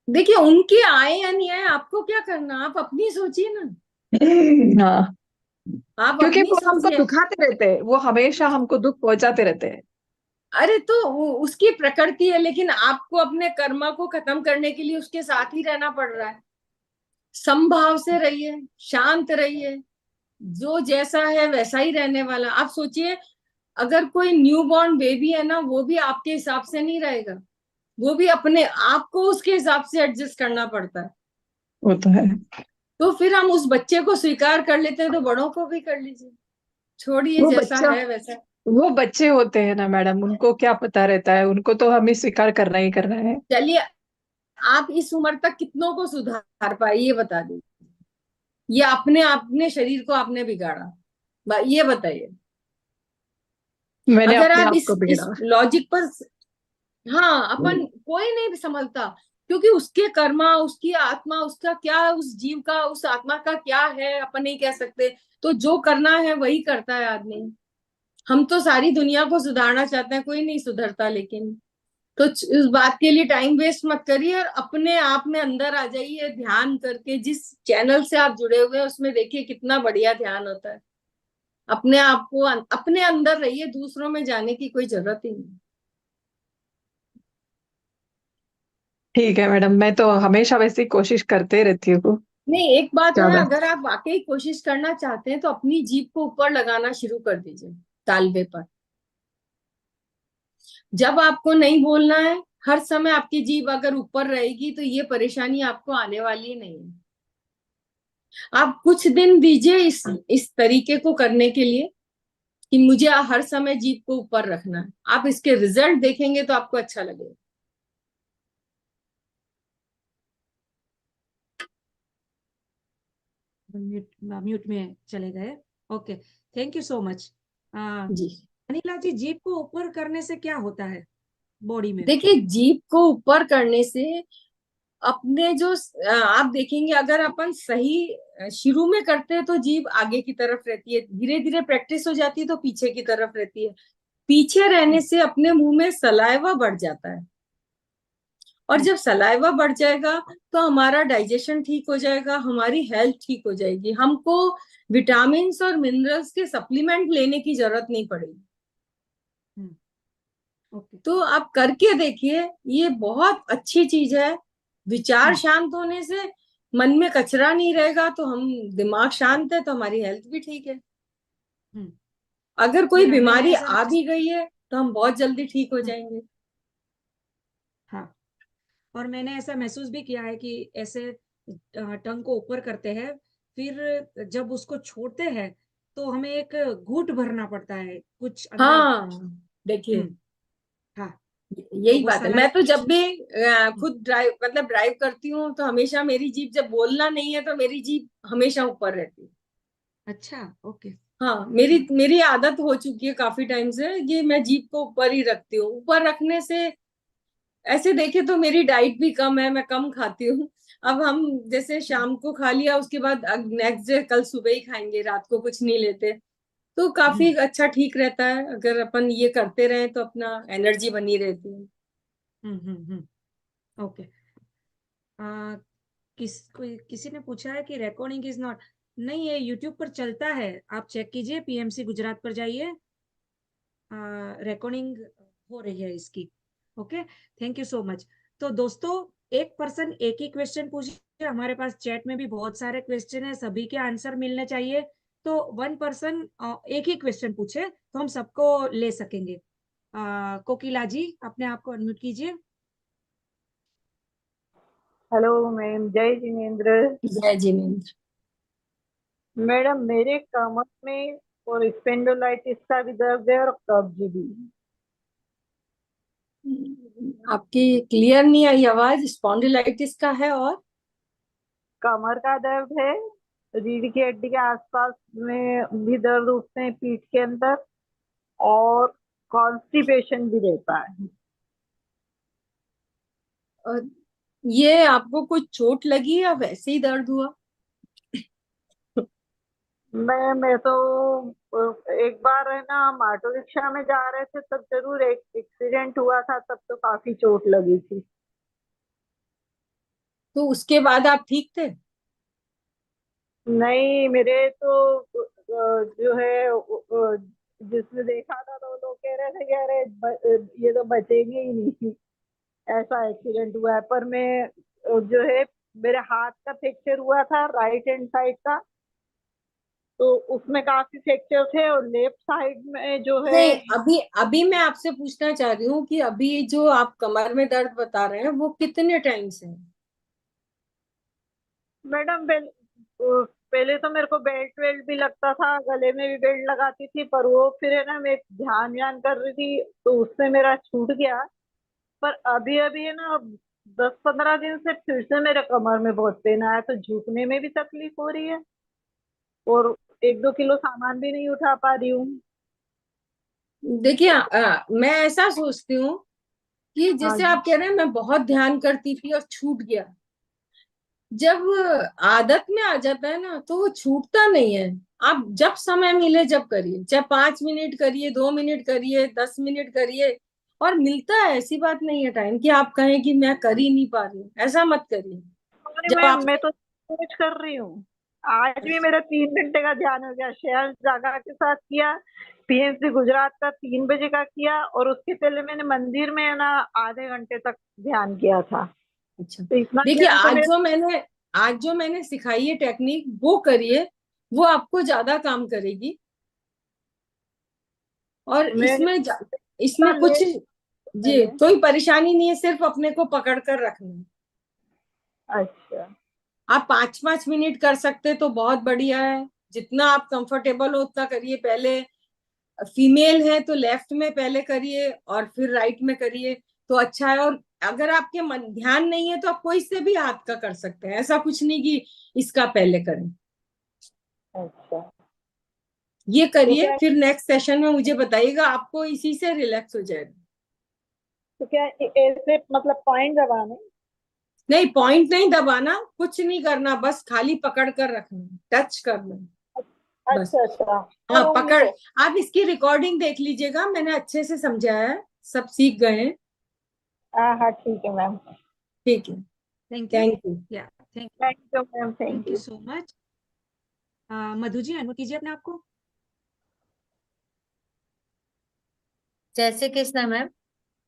देखिए उनके आए या नहीं आए आपको क्या करना, आप अपनी सोचिए ना। हाँ, आप क्योंकि अपनी वो हमको सोचिए। दुखाते रहते हैं, वो हमेशा हमको दुख पहुंचाते रहते हैं। अरे तो उसकी प्रकृति है, लेकिन आपको अपने कर्मा को खत्म करने के लिए उसके साथ ही रहना पड़ रहा है। समभाव से रहिए, शांत रहिए, जो जैसा है वैसा ही रहने वाला। आप सोचिए, अगर कोई न्यू बॉर्न बेबी है ना, वो भी आपके हिसाब से नहीं रहेगा, वो भी अपने आप को उसके हिसाब से एडजस्ट करना पड़ता है। वो तो है। तो फिर हम उस बच्चे को स्वीकार कर लेते हैं, तो बड़ों को भी कर लीजिए। छोड़िए, वो जैसा बच्चा है वैसा। वो बच्चे होते हैं ना मैडम, उनको क्या पता रहता है, उनको तो हमें स्वीकार करना ही करना है। चलिए, आप इस उम्र तक कितनों को सुधार पाए, ये बता दीजिए। ये अपने शरीर को आपने बिगाड़ा, ये बताइए। मैंने अगर अपने आप आप को इस बिगड़ा। लॉजिक पर, हाँ, अपन कोई नहीं समझता, क्योंकि उसके कर्मा, उसकी आत्मा, उसका क्या, उस जीव का, उस आत्मा का क्या है अपन नहीं कह सकते। तो जो करना है वही करता है आदमी। हम तो सारी दुनिया को सुधारना चाहते हैं, कोई नहीं सुधरता। लेकिन तो उस बात के लिए टाइम वेस्ट मत करिए और अपने आप में अंदर आ जाइए ध्यान करके। जिस चैनल से आप जुड़े हुए हैं उसमें देखिए कितना बढ़िया ध्यान होता है। अपने आप को अपने अंदर रहिए, दूसरों में जाने की कोई जरूरत ही नहीं। ठीक है मैडम, मैं तो हमेशा वैसी कोशिश करते रहती हूँ। नहीं, एक बात है, ज्यादा। अगर आप वाकई कोशिश करना चाहते हैं तो अपनी जीभ को ऊपर लगाना शुरू कर दीजिए, तालबे पर। जब आपको नहीं बोलना है, हर समय आपकी जीभ अगर ऊपर रहेगी तो ये परेशानी आपको आने वाली नहीं है। आप कुछ दिन दीजिए इस तरीके को करने के लिए कि मुझे हर समय जीभ को ऊपर रखना है। आप इसके रिजल्ट देखेंगे तो आपको अच्छा लगेगा। म्यूट में चले गए। Okay, thank you so much. जी, अनिला जी, जीभ को ऊपर करने से क्या होता है बॉडी में? देखिए, जीभ को ऊपर करने से अपने जो आप देखेंगे, अगर अपन सही शुरू में करते हैं तो जीभ आगे की तरफ रहती है, धीरे धीरे प्रैक्टिस हो जाती है तो पीछे की तरफ रहती है। पीछे रहने से अपने मुंह में सलाइवा बढ़ जाता है, और जब सलाइवा बढ़ जाएगा तो हमारा डाइजेशन ठीक हो जाएगा, हमारी हेल्थ ठीक हो जाएगी। हमको विटामिन और मिनरल्स के सप्लीमेंट लेने की जरूरत नहीं पड़ेगी। ओके। तो आप करके देखिए, ये बहुत अच्छी चीज है। विचार शांत होने से मन में कचरा नहीं रहेगा, तो हम दिमाग शांत है तो हमारी हेल्थ भी ठीक है। अगर कोई मैंने बीमारी ऐसा आ भी गई है तो हम बहुत जल्दी ठीक हो जाएंगे। हाँ, और मैंने ऐसा महसूस भी किया है कि ऐसे टंग को ऊपर करते हैं, फिर जब उसको छोड़ते हैं तो हमें एक घूंट भरना पड़ता है कुछ अंदर। हाँ, देखिए, हाँ, तो यही वो बात है। मैं सलाइवा तो की जब भी खुद ड्राइव करती हूँ तो हमेशा मेरी जीभ, जब बोलना नहीं है तो मेरी जीभ हमेशा ऊपर रहती है। अच्छा, ओके। हाँ, मेरी मेरी आदत हो चुकी है काफी टाइम से कि मैं जीभ को ऊपर ही रखती हूँ। ऊपर रखने से ऐसे देखे तो मेरी डाइट भी कम है, मैं कम खाती हूँ। अब हम जैसे शाम को खा लिया, उसके बाद नेक्स्ट डे कल सुबह ही खाएंगे, रात को कुछ नहीं लेते। तो काफी अच्छा ठीक रहता है, अगर अपन ये करते रहे तो अपना एनर्जी बनी रहती है। ओके। किसी ने पूछा है कि रिकॉर्डिंग इज नॉट, नहीं, ये यूट्यूब पर चलता है, आप चेक कीजिए, पीएमसी गुजरात पर जाइए, रिकॉर्डिंग हो रही है इसकी। Okay, thank you so much. तो दोस्तों, एक पर्सन एक ही क्वेश्चन पूछिए, हमारे पास चैट में भी बहुत सारे क्वेश्चन है, सभी के आंसर मिलने चाहिए। तो वन पर्सन एक ही क्वेश्चन पूछे तो हम सबको ले सकेंगे। कोकिला जी, अपने आप को अनम्यूट कीजिए। हेलो मैम, जय जिनेन्द्र। जय जिनेन्द्र। मैडम, मेरे कमर में और स्पेंडोलाइटिस का भी दर्द है और कब्ज भी। आपकी क्लियर नहीं आई आवाज। स्पॉन्डिलाइटिस का है और कमर का दर्द है, रीढ़ की हड्डी के आसपास में भी दर्द उठते हैं, पीठ के अंदर, और कॉन्स्टिपेशन भी रहता है। ये आपको कुछ चोट लगी या वैसे ही दर्द हुआ? मैं तो एक बार है ना, हम ऑटो रिक्शा में जा रहे थे तब जरूर एक एक्सीडेंट हुआ था, तब तो काफी चोट लगी थी। तो उसके बाद आप ठीक थे? नहीं, मेरे तो जो है जिसने देखा था तो लोग कह रहे थे कि अरे ये तो बचेंगे ही नहीं, ऐसा एक्सीडेंट हुआ है। पर मैं जो है, मेरे हाथ का फ्रैक्चर हुआ था, राइट हैंड साइड का, तो उसमें काफी फ्रैक्चर थे, और लेफ्ट साइड में जो है। नहीं, अभी अभी मैं आपसे पूछना चाह रही हूँ कि अभी जो आप कमर में दर्द बता रहे हैं वो कितने टाइम से है? मैडम, पहले तो मेरे को बेल्ट वेल्ट भी लगता था, गले में भी बेल्ट लगाती थी, पर वो फिर है ना, मैं ध्यान व्यान कर रही थी तो उससे मेरा छूट गया। पर अभी अभी है ना, 10-15 दिन से फिर से मेरे कमर में बहुत पेन आया, तो झुकने में भी तकलीफ हो रही है और 1-2 किलो सामान भी नहीं उठा पा रही हूँ। देखिए मैं ऐसा सोचती हूँ कि हाँ जैसे जी। आप कह रहे हैं मैं बहुत ध्यान करती थी और छूट गया। जब आदत में आ जाता है ना तो वो छूटता नहीं है। आप जब समय मिले जब करिए, चाहे 5 मिनट करिए, 2 मिनट करिए, 10 मिनट करिए। और मिलता है, ऐसी बात नहीं है टाइम कि आप कहें कि मैं कर ही नहीं पा रही हूँ, ऐसा मत करिए। अरे जब मैम, आप मैं तो कुछ कर रही हूँ। आज भी मेरा 3 घंटे का ध्यान हो गया। शेयर जागा के साथ किया, पीएमसी गुजरात का 3 बजे का किया, और उसके पहले मैंने मंदिर में है ना आधे घंटे तक ध्यान किया था। अच्छा, तो इतना देखिए ध्यान तो मेरे। आज जो मैंने सिखाई है टेक्निक वो करिए, वो आपको ज्यादा काम करेगी। और मैं इसमें कुछ लेट जी पहले। कोई परेशानी नहीं है, सिर्फ अपने को पकड़ कर रखना है। अच्छा। आप 5-5 मिनट कर सकते तो बहुत बढ़िया है। जितना आप कंफर्टेबल हो उतना करिए। पहले फीमेल है तो लेफ्ट में पहले करिए और फिर राइट में करिए तो अच्छा है। और अगर आपके मन ध्यान नहीं है तो आप कोई से भी हाथ का कर सकते हैं, ऐसा कुछ नहीं कि इसका पहले करें। अच्छा, ये तो करिए, क्या फिर नेक्स्ट सेशन में मुझे बताइएगा, आपको इसी से रिलैक्स हो जाएगा। तो क्या ऐसे मतलब पॉइंट दबाने? नहीं, पॉइंट नहीं दबाना, कुछ नहीं करना, बस खाली पकड़ कर रखना, टच करना, बस। अच्छा अच्छा। हाँ और उंगली पकड़। को? आप इसकी रिकॉर्डिंग देख लीजिएगा, मैंने अच्छे से समझाया है, सब सीख गए हैं। हाँ हाँ, ठीक है मैम। ठीक है, थैंक यू। Thank you. या thank thank you ma'am, thank thank you you. So much. Madhu ji, unmute कीजिए अपने आप को। जय श्री कृष्ण मैम।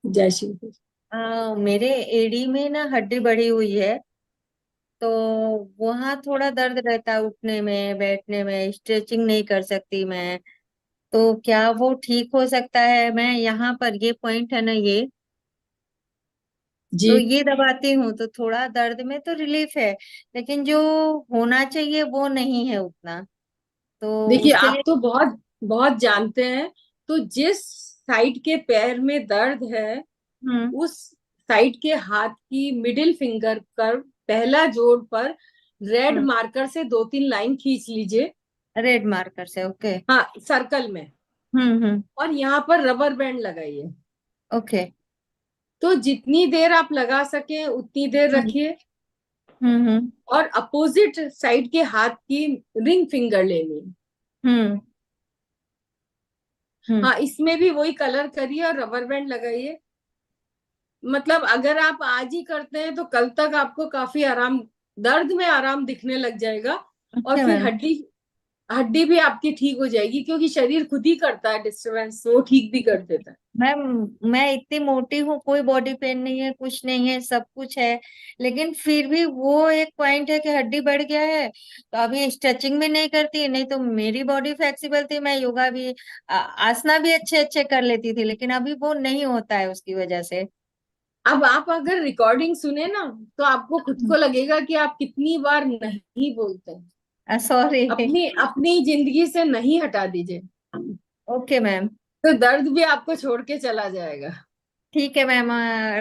जय श्री कृष्ण। मेरे एड़ी में ना हड्डी बढ़ी हुई है, तो वहाँ थोड़ा दर्द रहता है, उठने में बैठने में, स्ट्रेचिंग नहीं कर सकती मैं। तो क्या वो ठीक हो सकता है? मैं यहाँ पर ये पॉइंट है ना, ये जी तो ये दबाती हूँ तो थोड़ा दर्द में तो रिलीफ है, लेकिन जो होना चाहिए वो नहीं है उतना। तो देखिए, उसके आप लिए। तो बहुत बहुत जानते हैं। तो जिस साइड के पैर में दर्द है, हम्म उस साइड के हाथ की मिडिल फिंगर पर पहला जोड़ पर रेड हम्म मार्कर से 2-3 लाइन खींच लीजिए। रेड मार्कर से, ओके। हाँ, सर्कल में। हम्म। और यहाँ पर रबर बैंड लगाइए। ओके। तो जितनी देर आप लगा सके उतनी देर हम्म रखिए। हम्म और अपोजिट साइड के हाथ की रिंग फिंगर लेनी है। हम्म हम्म हाँ, इसमें भी वही कलर करिए और रबर बैंड लगाइए। मतलब अगर आप आज ही करते हैं तो कल तक आपको काफी आराम, दर्द में आराम दिखने लग जाएगा। और अच्छा फिर मैम। हड्डी हड्डी भी आपकी ठीक हो जाएगी, क्योंकि शरीर खुद ही करता है डिस्टरबेंस, वो ठीक भी कर देता है। मैम, मैं इतनी मोटी हूँ, कोई बॉडी पेन नहीं है, कुछ नहीं है, सब कुछ है, लेकिन फिर भी वो एक पॉइंट है कि हड्डी बढ़ गया है। तो अभी स्ट्रेचिंग भी नहीं करती, नहीं तो मेरी बॉडी फ्लेक्सिबल थी, मैं योगा भी आसना भी अच्छे अच्छे कर लेती थी, लेकिन अभी वो नहीं होता है उसकी वजह से। अब आप अगर रिकॉर्डिंग सुने ना तो आपको खुद को लगेगा कि आप कितनी बार नहीं बोलते हैं। सॉरी। अपनी अपनी जिंदगी से नहीं हटा दीजिए, ओके मैम। तो दर्द भी आपको छोड़ के चला जाएगा। ठीक है मैम।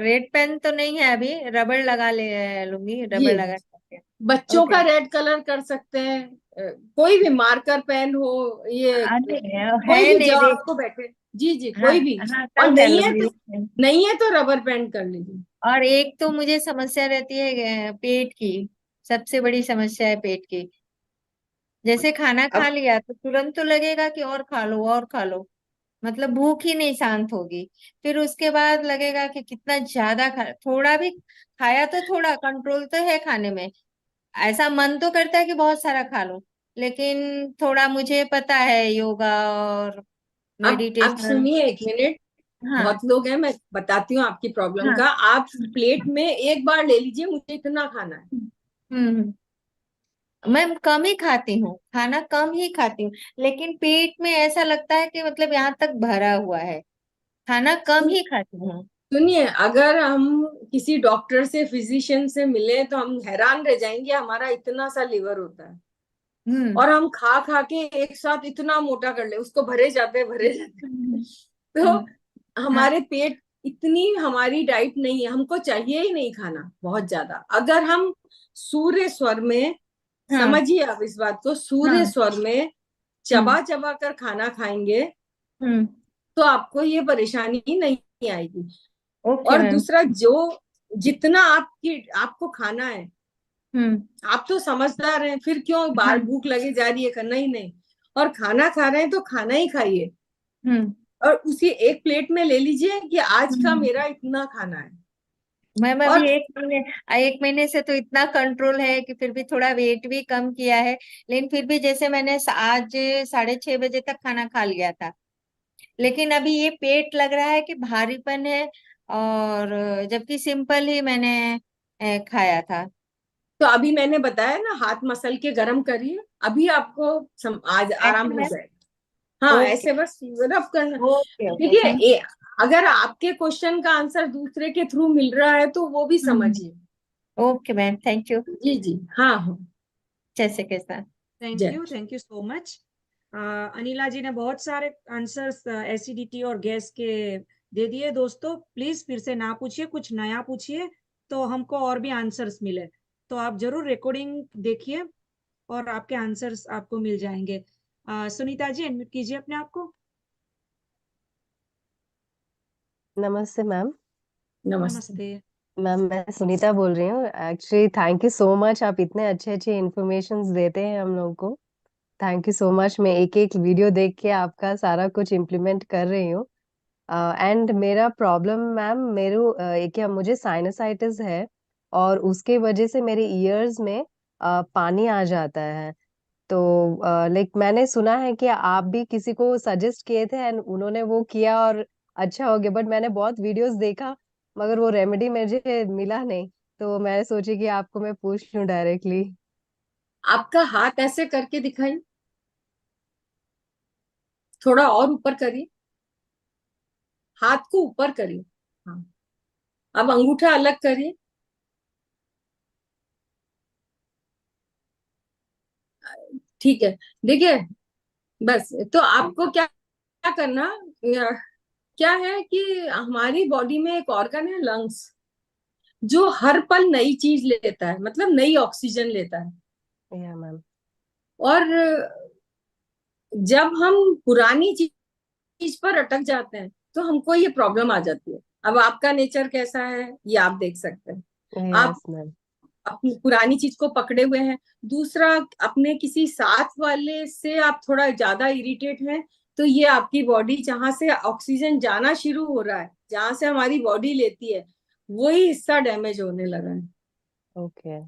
रेड पेन तो नहीं है अभी, रबड़ लगा ले लूंगी, जी, रबड़ लगा सकते हैं। बच्चों ओके। का रेड कलर कर सकते हैं। कोई भी मार्कर पेन हो, ये अरे, कोई है भी जो नहीं देख। आपको बैठे। जी जी, हाँ कोई भी। हाँ, और कल कर लूंगी। नहीं है तो रबर बैंड कर लीजिए। और एक तो मुझे समस्या रहती है पेट की, सबसे बड़ी समस्या है पेट की। जैसे खाना खा अब लिया तो तुरंत तो लगेगा कि और खा लो और खा लो, मतलब भूख ही नहीं शांत होगी। फिर उसके बाद लगेगा कि कितना ज्यादा खा, थोड़ा भी खाया तो थोड़ा कंट्रोल तो है खाने में, ऐसा मन तो करता है कि बहुत सारा खा लो, लेकिन थोड़ा मुझे पता है योगा और अब मेडिटेशन। सुनिए, 1 मिनट। हाँ बहुत लोग हैं, मैं बताती हूँ आपकी प्रॉब्लम हाँ। का। आप प्लेट में एक बार ले लीजिए, मुझे इतना खाना है। हम्म। मैं कम ही खाती हूँ, खाना कम ही खाती हूँ, लेकिन पेट में ऐसा लगता है कि मतलब यहाँ तक भरा हुआ है, खाना कम सुन ही खाती हूँ। सुनिए, अगर हम किसी डॉक्टर से, फिजिशियन से मिले तो हम हैरान रह जाएंगे, हमारा इतना सा लीवर होता है हम्म और हम खा खा के एक साथ इतना मोटा कर ले, उसको भरे जाते हम्म तो हाँ हमारे पेट इतनी हमारी डाइट नहीं है, हमको चाहिए ही नहीं खाना बहुत ज्यादा। अगर हम सूर्य स्वर में, हाँ समझिए आप इस बात को, सूर्य हाँ स्वर में चबा चबा कर खाना खाएंगे हम्म तो आपको ये परेशानी नहीं आएगी। ओके और मैम। दूसरा, जो जितना आपको खाना है, हम्म आप तो समझदार हैं, फिर क्यों बार हाँ भूख लगे जा रही है, करना ही नहीं। और खाना खा रहे हैं तो खाना ही खाइए, हम्म और उसी एक प्लेट में ले लीजिए कि आज का हम्म। मेरा इतना खाना है। मैम अभी और 1 महीने से तो इतना कंट्रोल है कि फिर भी थोड़ा वेट भी कम किया है, लेकिन फिर भी जैसे मैंने आज 6:30 बजे तक खाना खा लिया था, लेकिन अभी ये पेट लग रहा है कि भारीपन है, और जबकि सिंपल ही मैंने खाया था। तो अभी मैंने बताया ना, हाथ मसल के गरम करिए, अभी आपको आज आराम ऐसे हो मैम। जाएगा। हाँ, ओके ऐसे बस रब करना। ओके ओके देखिए, थैंक अगर आपके क्वेश्चन का आंसर दूसरे के थ्रू मिल रहा है तो वो भी समझिए। Okay ma'am thank you. जी जी, हाँ हाँ। जैसे के साथ। जय। Thank you so much. Anila ji ने बहुत सारे आंसर्स एसिडिटी और गैस के दे दिए। दोस्तों प्लीज फिर से ना पूछिए, कुछ नया पूछिए तो हमको और भी आंसर्स मिले। तो आप जरूर रिकॉर्डिंग देखिए और आपके आंसर्स आपको मिल जाएंगे। सुनीता जी अनम्यूट कीजिए अपने आप को। नमस्ते मैम। नमस्ते। नमस्ते। मैम मैं सुनीता बोल रही हूँ। Actually thank you so much, आप इतने अच्छे अच्छे इन्फॉर्मेशंस देते हैं हम लोगों को। Thank you so much. मैं एक एक वीडियो देख के आपका सारा कुछ इम्प्लीमेंट कर रही हूँ। एंड मेरा प्रॉब्लम मैम, क्या मुझे साइनसाइटिस है और उसके वजह से मेरे ईयर्स में पानी आ जाता है। तो लाइक मैंने सुना है कि आप भी किसी को सजेस्ट किए थे एंड उन्होंने वो किया और अच्छा हो गया, बट मैंने बहुत वीडियोस देखा मगर वो रेमेडी मुझे मिला नहीं। तो मैं सोची कि आपको मैं पूछ लूं डायरेक्टली। आपका हाथ ऐसे करके दिखाइए, थोड़ा और ऊपर करिए, हाथ को ऊपर करिए। हाँ, अब अंगूठा अलग करिए। ठीक है। देखिए, बस तो आपको क्या क्या करना, क्या है कि हमारी बॉडी में एक ऑर्गन है, लंग्स, जो हर पल नई चीज लेता है, मतलब नई ऑक्सीजन लेता है। या मैम। और जब हम पुरानी चीज पर अटक जाते हैं तो हमको ये प्रॉब्लम आ जाती है। अब आपका नेचर कैसा है ये आप देख सकते हैं। आप यस मैम। अपनी पुरानी चीज को पकड़े हुए हैं। दूसरा, अपने किसी साथ वाले से आप थोड़ा ज्यादा इरिटेट हैं, तो ये आपकी बॉडी, जहां से ऑक्सीजन जाना शुरू हो रहा है, जहां से हमारी बॉडी लेती है, वही हिस्सा डैमेज होने लगा है। ओके।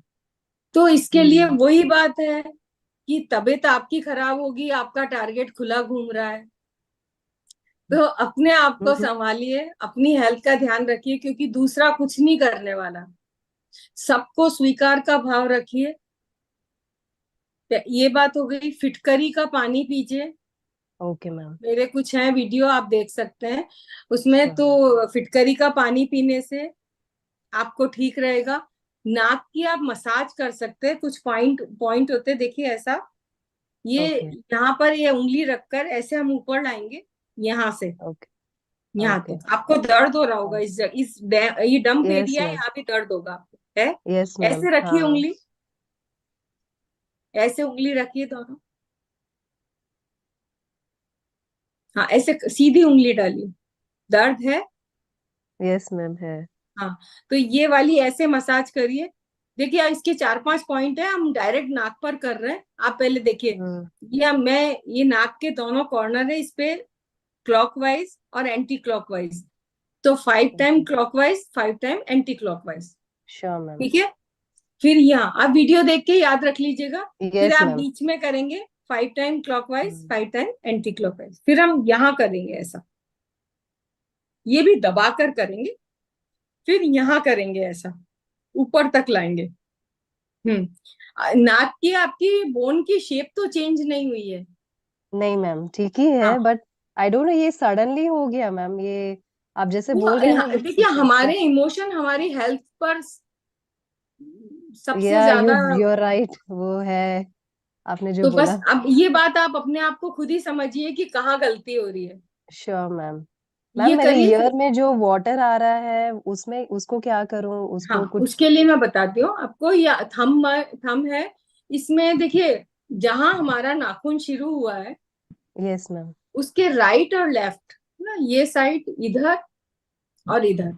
तो इसके लिए हम्म। वही बात है कि तबीयत आपकी खराब होगी, आपका टारगेट खुला घूम रहा है। तो अपने आप को संभालिए, अपनी हेल्थ का ध्यान रखिए, क्योंकि दूसरा कुछ नहीं करने वाला। सबको स्वीकार का भाव रखिए। ये बात हो गई। फिटकरी का पानी पीजिए। Okay ma'am. मेरे कुछ हैं वीडियो, आप देख सकते हैं उसमें। श्योर। तो फिटकरी का पानी पीने से आपको ठीक रहेगा। नाक की आप मसाज कर सकते हैं। कुछ पॉइंट पॉइंट होते हैं, देखिए ऐसा, ये ओके यहाँ पर ये उंगली रखकर ऐसे हम ऊपर लाएंगे, यहाँ से ओके यहाँ ओके। तक आपको दर्द हो रहा होगा। ये डंप यस एरिया है, मैम। यहाँ भी दर्द होगा आपको, है। Yes ma'am. ऐसे रखिए हाँ। उंगली, ऐसे उंगली रखिए दोनों। हाँ, ऐसे सीधी उंगली डालिए। दर्द है। यस मैम है। हाँ, तो ये वाली ऐसे मसाज करिए। देखिए, अब इसके 4-5 पॉइंट है, हम डायरेक्ट नाक पर कर रहे हैं। आप पहले देखिए, हम्म। ये नाक के दोनों कॉर्नर है, इस पे क्लॉकवाइज और एंटी क्लॉकवाइज। तो 5 time clockwise, 5 time anti clockwise. Sure ma'am. ठीक है। फिर यहाँ आप वीडियो देख के याद रख लीजिएगा। फिर यस आप मैम। बीच में करेंगे 5 time clockwise, 5 time anti clockwise. फिर हम यहाँ करेंगे ऐसा, ये भी दबा कर करेंगे। फिर यहाँ करेंगे ऐसा, ऊपर तक लाएंगे। नाक की आपकी बोन की शेप तो चेंज नहीं हुई है। नहीं मैम, ठीक ही है, हाँ, बट आई डोंट नो ये सडनली हो गया मैम। ये आप जैसे बोल रहे हैं ना, देखिए, हमारे इमोशन हमारी हेल्थ पर सबसे या ज्यादा। यू आर राइट, वो है आपने जो तो बोला। बस अब ये बात आप अपने आप को खुद ही समझिए कि कहाँ गलती हो रही है। Sure ma'am. मैम ये मेरे करिए। ईयर में जो वाटर आ रहा है उसमें उसको क्या करूं, हाँ, उसको कुछ। उसके लिए मैं बताती हूँ आपको। या थम है, इसमें देखिए जहां हमारा नाखून शुरू हुआ है यस मैम। उसके राइट और लेफ्ट ना, ये साइड इधर और इधर,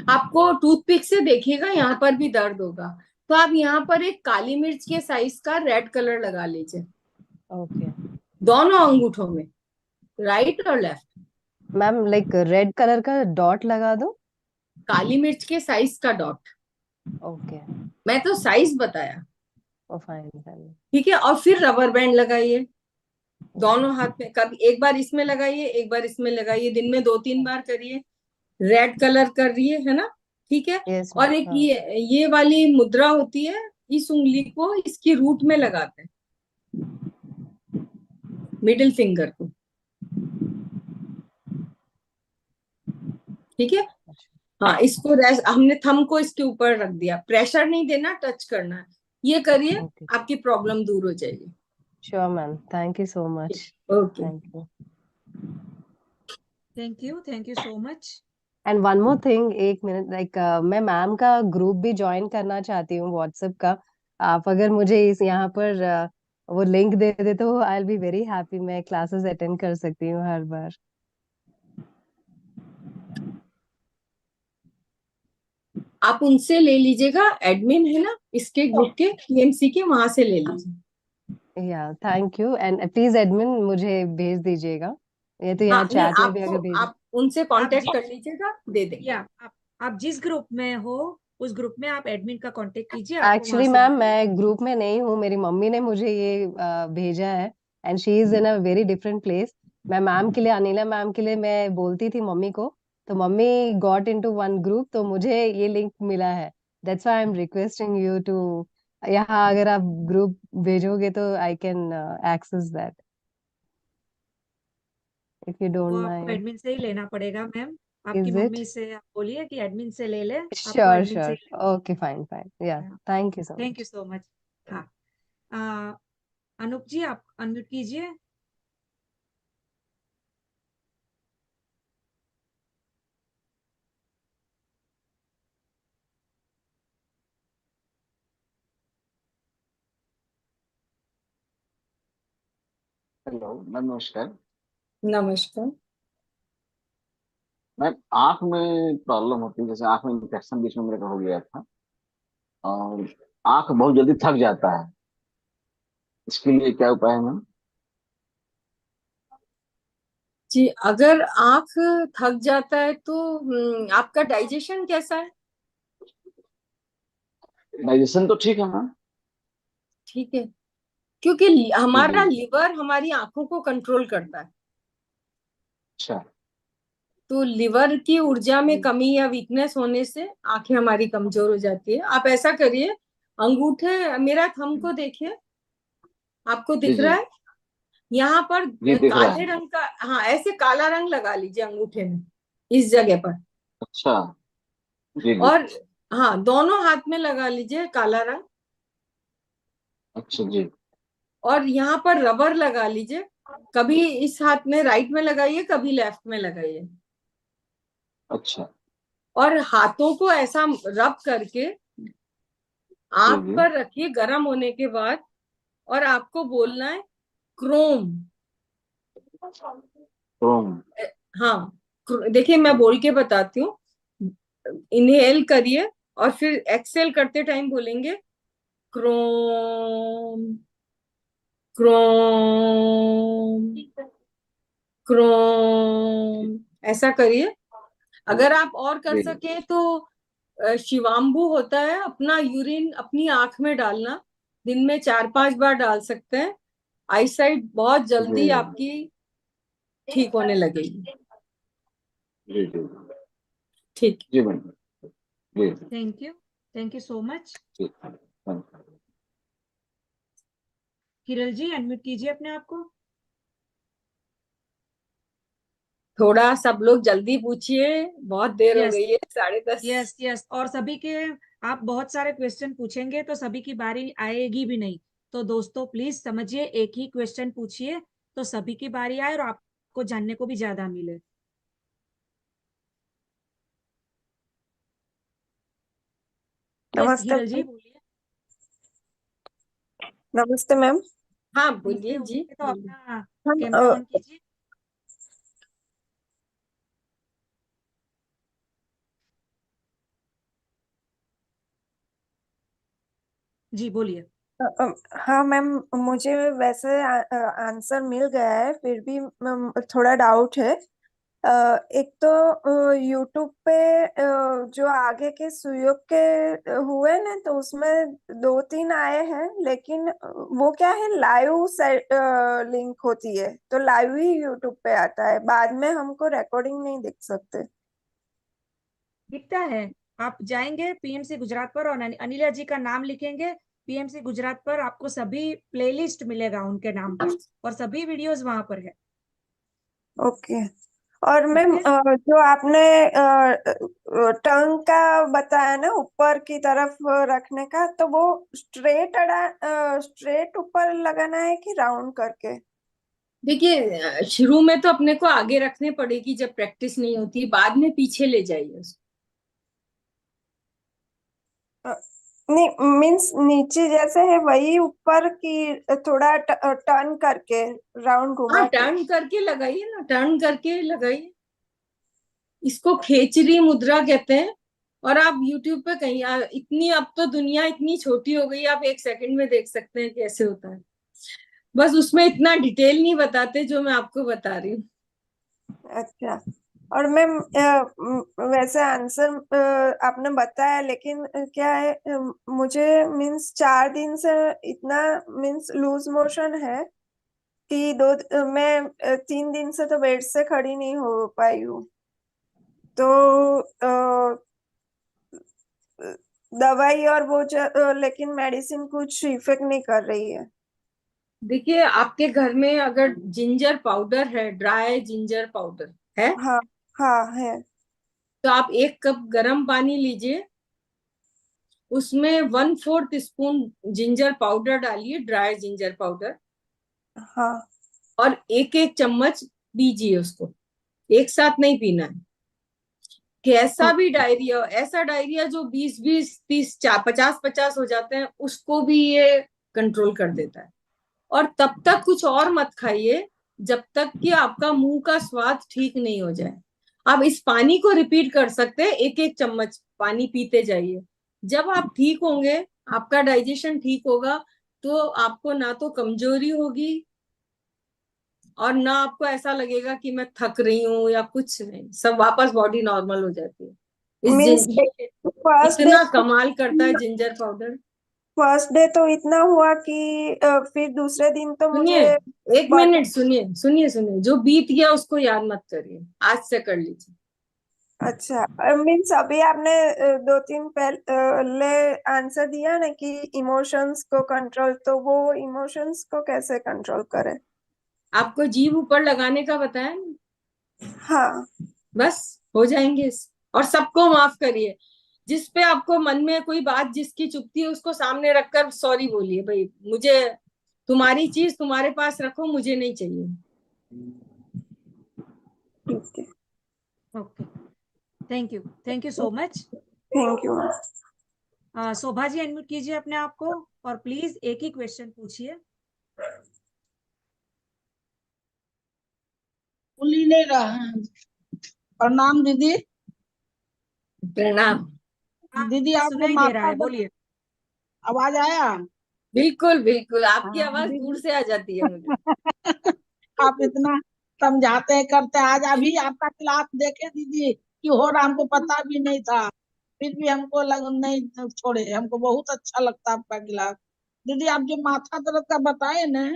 आपको टूथपिक से देखिएगा यहाँ पर भी दर्द होगा। तो आप यहाँ पर एक काली मिर्च के साइज का रेड कलर लगा लीजिए ओके दोनों अंगूठों में, राइट और left. Ma'am, like red colour का डॉट लगा दो। काली मिर्च के साइज का डॉट, ओके। मैं तो साइज बताया। ओ फाइन फाइन। ठीक है, और फिर रबर बैंड लगाइए दोनों हाथ में, कभी एक बार इसमें लगाइए एक बार इसमें लगाइए, दिन में 2-3 बार करिए। रेड कलर करिए, है ना? ठीक है। यस मैम, और एक हाँ। ये वाली मुद्रा होती है, इस उंगली को इसकी रूट में लगाते हैं, मिडिल फिंगर को। ठीक है। हाँ, इसको हमने थंब को इसके ऊपर रख दिया, प्रेशर नहीं देना, टच करना है। ये करिए, ओके आपकी प्रॉब्लम दूर हो जाएगी। Sure ma'am, thank you so much. Okay. Thank you. Thank you so much. And one more thing, एक मिनट, लाइक मैं मैम का ग्रुप भी ज्वाइन करना चाहती हूँ व्हाट्सएप का। आप अगर मुझे इस यहाँ पर वो लिंक दे दे तो I will be very happy. मैं क्लासेस अटेंड कर सकती हूँ हर बार। आप उनसे ले लीजिएगा, एडमिन है ना इसके ग्रुप के, पीएमसी के, वहां से ले लीजिए। या thank you, and please admin मुझे भेज दीजिएगा, ये तो हाँ, यहाँ नहीं, चैट में भी आपको अगर भेज। आप उनसे आप कांटेक्ट जिस कर लीजिएगा, दे देंगे। या आप जिस ग्रुप में हो उस ग्रुप में आप एडमिन का कांटेक्ट कीजिए, आपको वहां एक्चुअली से मैम लिंक मिलेगा। मैं ग्रुप में नहीं हूँ, मेरी मम्मी ने मुझे ये भेजा है, and she is in a very different place. मैं मैम के लिए, अनिला मैम के लिए मैं बोलती थी मम्मी को, तो mummy got into one group, तो मुझे ये लिंक मिला है। That's why I am requesting you to, यहाँ अगर आप ग्रुप भेजोगे तो I can access that, if you वो डोंट आपको माइंड। एडमिन से ही लेना पड़ेगा मैम। आपकी इज इट? मम्मी से आप बोलिए कि एडमिन से ले ले, आपको श्योर एडमिन से श्योर। ही लेना ओके फाइन फाइन, या है। Thank you so thank you much. So much. हाँ, अनूप जी आप अनम्यूट कीजिए। हेलो मैम, नमस्कार। नमस्कार। मैम, आंख में प्रॉब्लम होती है, जैसे आंख में इन्फेक्शन बीच में मेरे का हो गया था, और आंख बहुत जल्दी थक जाता है। इसके लिए क्या उपाय है मैम? जी, अगर आंख थक जाता है तो आपका डाइजेशन कैसा है? डाइजेशन तो ठीक है मैम। ठीक है, क्योंकि जी जी। हमारा लिवर हमारी आंखों को कंट्रोल करता है। अच्छा। तो लिवर की ऊर्जा में कमी या वीकनेस होने से आंखें हमारी कमजोर हो जाती है। आप ऐसा करिए, अंगूठे, मेरा थंब को देखिए, आपको जी दिख जी। रहा है यहाँ पर जी दिख रहा काले है। रंग का, हाँ, ऐसे काला रंग लगा लीजिए अंगूठे में, इस जगह पर। अच्छा। जी जी। और हाँ, दोनों हाथ में लगा लीजिए काला रंग, अच्छा जी। और यहाँ पर रबर लगा लीजिए। कभी इस हाथ में राइट में लगाइए, कभी लेफ्ट में लगाइए, अच्छा। और हाथों को ऐसा रब करके जी आंख जी। पर रखिए गर्म होने के बाद, और आपको बोलना है क्रोम। क्रोम। हाँ, देखिए मैं बोल के बताती हूँ। इनहेल करिए और फिर एक्सेल करते टाइम बोलेंगे क्रोम, क्रोम, क्रोम, ऐसा करिए। अगर आप और कर जी जी। सके तो शिवाम्बू होता है, अपना यूरिन अपनी आंख में डालना, दिन में 4-5 बार डाल सकते हैं। आईसाइट बहुत जी जल्दी आपकी ठीक होने लगेगी। जी। जी ठीक। जी मैम। जी थैंक यू सो मच। जी। Thank you. Kiral ji unmute कीजिए अपने आप को। थोड़ा सब लोग जल्दी पूछिए, बहुत देर हो यस गई है, 10:30। यस और सभी के, आप बहुत सारे क्वेश्चन पूछेंगे तो सभी की बारी आएगी भी नहीं। तो दोस्तों प्लीज समझिए, एक ही क्वेश्चन पूछिए तो सभी की बारी आए और आपको जानने को भी ज्यादा मिले। यस नमस्ते हिरल जी मैम। बोलिए। नमस्ते मैम। हाँ नमस्ते, बोलिए जी, ओके तो बोलिए। अपना हम कैमरा ऑन कीजिए। जी बोलिए। हाँ मैम, मुझे वैसे आंसर मिल गया है, फिर भी मैम थोड़ा डाउट है। एक तो यूट्यूब पे जो आगे के सुयोग के हुए ना, तो उसमें 2-3 आए हैं, लेकिन वो क्या है, लाइव लिंक होती है, तो लाइव ही यूट्यूब पे आता है, बाद में हमको रिकॉर्डिंग नहीं देख सकते। दिखता है, आप जाएंगे पीएमसी गुजरात पर और अनिला जी का नाम लिखेंगे पीएमसी गुजरात पर, आपको सभी प्लेलिस्ट मिलेगा उनके नाम पर और सभी वीडियोस वहां पर है। ओके। और मैम ओके जो आपने टंग का बताया ना, ऊपर की तरफ रखने का, तो वो स्ट्रेट ऊपर लगाना है कि राउंड करके? देखिए शुरू में तो अपने को आगे रखने पड़ेगी, जब प्रैक्टिस नहीं होती, बाद में पीछे ले जाइए उसको। नहीं, मीन्स नीचे जैसे है वही ऊपर की, थोड़ा टर्न करके, राउंड हाँ घुमा के। टर्न करके लगाइए ना, टर्न करके लगाइए। इसको खेचरी मुद्रा कहते हैं। और आप YouTube पे कहीं इतनी, अब तो दुनिया इतनी छोटी हो गई, आप 1 सेकंड में देख सकते हैं कैसे होता है। बस उसमें इतना डिटेल नहीं बताते जो मैं आपको बता रही हूँ। अच्छा। और मैम वैसे आंसर आपने बताया, लेकिन क्या है, मुझे मीन्स 4 दिन से इतना मीन्स लूज मोशन है कि मैं 3 दिन से तो बेड से खड़ी नहीं हो पाई हूँ। तो दवाई और वो लेकिन मेडिसिन कुछ इफेक्ट नहीं कर रही है। देखिए आपके घर में अगर जिंजर पाउडर है, ड्राई जिंजर पाउडर है, हाँ हाँ है। तो आप 1 कप गर्म पानी लीजिए, उसमें 1/4 स्पून जिंजर पाउडर डालिए, ड्राई जिंजर पाउडर, हाँ। और 1-1 चम्मच पीजिए उसको। एक साथ नहीं पीना है। कैसा भी डायरिया हो, ऐसा डायरिया जो 20-20, 30, 50-50 हो जाते हैं, उसको भी ये कंट्रोल कर देता है। और तब तक कुछ और मत खाइए जब तक कि आपका मुंह का स्वाद ठीक नहीं हो जाए। आप इस पानी को रिपीट कर सकते हैं, 1-1 चम्मच पानी पीते जाइए। जब आप ठीक होंगे, आपका डाइजेशन ठीक होगा, तो आपको ना तो कमजोरी होगी और ना आपको ऐसा लगेगा कि मैं थक रही हूँ या कुछ नहीं, सब वापस बॉडी नॉर्मल हो जाती है। मीन्स फर्स्ट डे इतना कमाल करता है जिंजर पाउडर। फर्स्ट डे तो इतना हुआ कि फिर दूसरे दिन तो सुनिए, मुझे 1 मिनट सुनिए सुनिए सुनिए, जो बीत गया उसको याद मत करिए, आज से कर लीजिए। अच्छा। मीन्स अभी आपने 2-3 पहले आंसर दिया ना कि इमोशंस को कंट्रोल, तो वो इमोशंस को कैसे कंट्रोल करें? आपको जीभ ऊपर लगाने का बताया ना, हाँ। बस हो जाएंगे। और सबको माफ करिए। जिस पे आपको मन में कोई बात जिसकी चुभती है, उसको सामने रखकर सॉरी बोलिए, भाई मुझे तुम्हारी चीज तुम्हारे पास रखो, मुझे नहीं चाहिए। ठीक है। Okay thank you so much. Thank you. Shobha ji unmute कीजिए अपने आप को और प्लीज एक ही क्वेश्चन पूछिए। भूल ही नहीं रहा है। प्रणाम दीदी। प्रणाम। दीदी आपको सुनाई दे रहा माथा है, दर्द, बोलिए। आवाज आया? बिल्कुल बिल्कुल, आपकी हाँ आवाज दूर दीदी। से आ जाती है मुझे। आप इतना समझाते हैं करते हैं। आज अभी आपका क्लास देखे दीदी कि हो रहा, हमको पता भी नहीं था, फिर भी हमको नहीं छोड़े, हमको बहुत अच्छा लगता है आपका क्लास। दीदी आप जो माथा दर्द का बताए ना,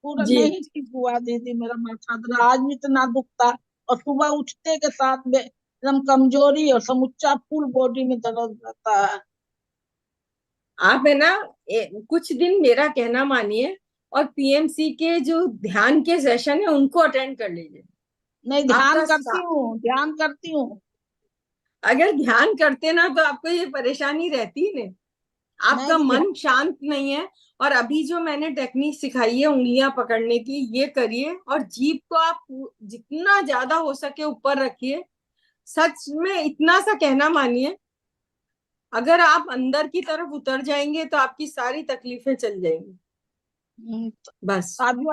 पूरा जी नहीं ठीक हुआ दीदी, मेरा माथा दर्द आज भी इतना दुखता, और सुबह उठते के साथ में एकदम कमजोरी और समूचा फुल बॉडी में दर्द रहता है। आप है ना, कुछ दिन मेरा कहना मानिए, और पीएमसी के जो ध्यान के सेशन है उनको अटेंड कर लीजिए। नहीं, ध्यान आपका करती हूँ, ध्यान करती हूँ। अगर ध्यान करते ना तो आपको ये परेशानी रहती ही नहीं। नहीं आपका दीदी। मन शांत नहीं है। और अभी जो मैंने टेक्निक सिखाई है उंगलियां पकड़ने की, ये करिए, और जीभ को आप जितना ज्यादा हो सके ऊपर रखिए। सच में इतना सा कहना मानिए, अगर आप अंदर की तरफ उतर जाएंगे तो आपकी सारी तकलीफें चल जाएंगी। बस अभी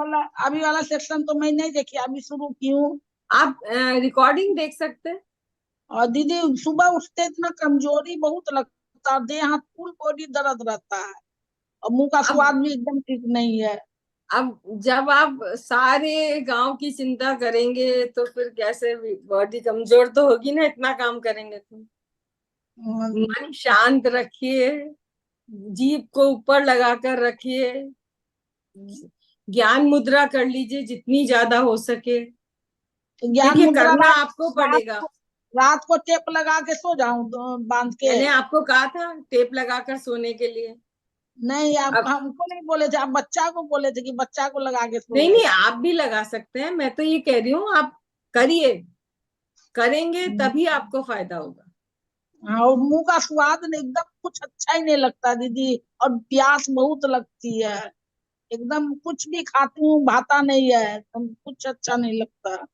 वाला सेक्शन तो मैं नहीं देखी, अभी शुरू की हूँ। आप रिकॉर्डिंग देख सकते हैं। और दीदी सुबह उठते इतना कमजोरी बहुत लगता है, देह हाथ फुल बॉडी दर्द रहता है, और मुंह का स्वाद भी एकदम ठीक नहीं है। अब जब आप सारे गांव की चिंता करेंगे तो फिर कैसे, बॉडी कमजोर तो होगी ना, इतना काम करेंगे तो। मन शांत रखिए, जीभ को ऊपर लगाकर रखिए, ज्ञान मुद्रा कर लीजिए जितनी ज्यादा हो सके। ज्ञान देखिए मुद्रा करना आपको पड़ेगा। रात को टेप लगा के सो जाऊं तो बांध के? मैंने आपको कहा था टेप लगाकर सोने के लिए। नहीं, आप हमको नहीं बोले थे, आप बच्चा को बोले थे कि बच्चा को लगा के सो नहीं जाए। नहीं, आप भी लगा सकते हैं, मैं तो ये कह रही हूँ आप करिए, करेंगे तभी आपको फायदा होगा। हाँ, और मुंह का स्वाद नहीं, एकदम कुछ अच्छा ही नहीं लगता दीदी, और प्यास बहुत लगती है, एकदम कुछ भी खाती हूँ भाता नहीं है, कुछ अच्छा नहीं लगता।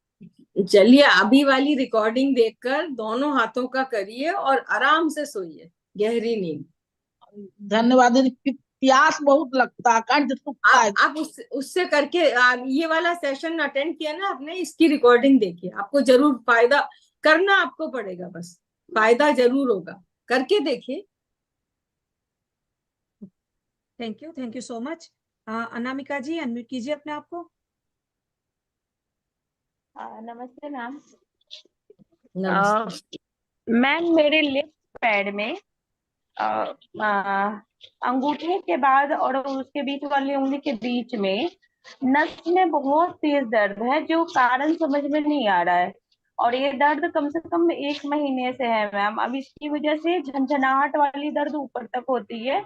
चलिए अभी वाली रिकॉर्डिंग देखकर दोनों हाथों का करिए और आराम से सोइए, गहरी नींद। धन्यवाद दीदी, प्यास बहुत लगता है, कंठ सूखता है। आप उससे करके ये वाला सेशन अटेंड किया ना आपने, इसकी रिकॉर्डिंग देखिए, आपको जरूर फायदा, करना आपको पड़ेगा, बस फायदा जरूर होगा, करके देखिए। Thank you so much. Anamika ji unmute कीजिए अपने आप को। नमस्ते मैम। नमस्ते। मैम मेरे लेफ्ट पैर में अंगूठे के बाद और उसके बीच वाली उंगली के बीच में नस में बहुत तेज दर्द है, जो कारण समझ में नहीं आ रहा है, और ये दर्द कम से कम 1 महीने से है मैम। अब इसकी वजह से झंझनाहट वाली दर्द ऊपर तक होती है,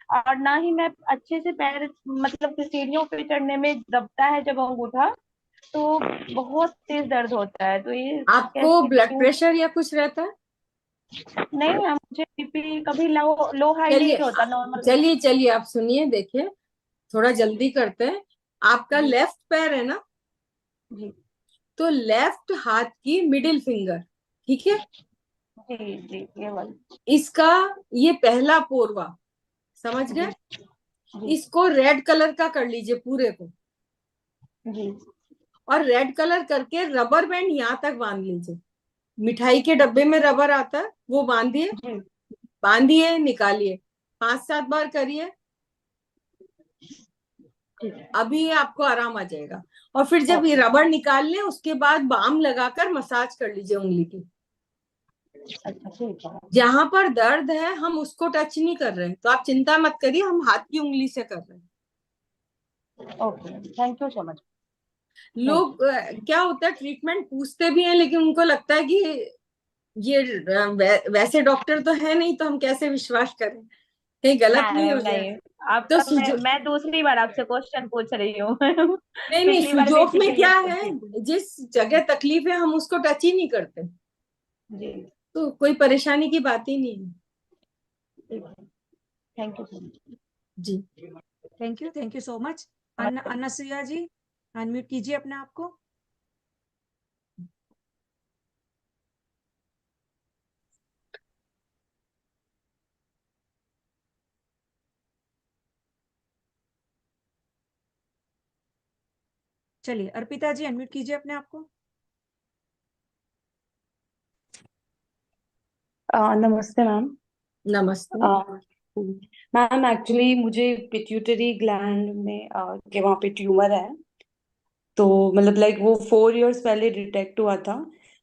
और ना ही मैं अच्छे से पैर, मतलब कि सीढ़ियों पे चढ़ने में दबता है जब अंगूठा, तो बहुत तेज दर्द होता है। तो ये आपको ब्लड क्यों? प्रेशर या कुछ रहता है? नहीं मैम, मुझे बीपी कभी लो हाई चलिए नहीं होता, नॉर्मल। चलिए चलिए, आप सुनिए, देखिए थोड़ा जल्दी करते हैं। आपका लेफ्ट पैर है ना? जी तो लेफ्ट हाथ की मिडिल फिंगर, ठीक है? जी जी, ये वाली। इसका ये पहला पोरवा, समझ गए? इसको रेड कलर का कर लीजिए पूरे को जी। और रेड कलर करके रबर बैंड यहाँ तक बांध लीजिए। मिठाई के डब्बे में रबर आता है, वो बांधिए, बांधिए, निकालिए, 5-7 बार करिए, अभी आपको आराम आ जाएगा। और फिर जब ये रबर निकाल लें उसके बाद बाम लगाकर मसाज कर लीजिए उंगली की। जहां पर दर्द है हम उसको टच नहीं कर रहे हैं, तो आप चिंता मत करिए, हम हाथ की उंगली से कर रहे हैं। Okay, thank you so much. लोग क्या होता है, ट्रीटमेंट पूछते भी हैं लेकिन उनको लगता है कि ये वैसे डॉक्टर तो है नहीं, तो हम कैसे विश्वास करें, कहीं गलत नहीं हो जाए। आपका मैं दूसरी बार आपसे क्वेश्चन पूछ रही हूँ। नहीं नहीं, सुजोक में क्या है, जिस जगह तकलीफ है हम उसको टच ही नहीं करते जी, तो कोई परेशानी की बात ही नहीं है। थैंक यू सो मच जी। Thank you so much. Anasuya ji unmute कीजिए अपने आप को। चलिए अर्पिता जी अनम्यूट कीजिए अपने आप को। नमस्ते मैम। नमस्ते मैम, एक्चुअली मुझे पिट्यूटरी ग्लैंड में के वहाँ पे ट्यूमर है, तो मतलब लाइक वो 4 इयर्स पहले डिटेक्ट हुआ था,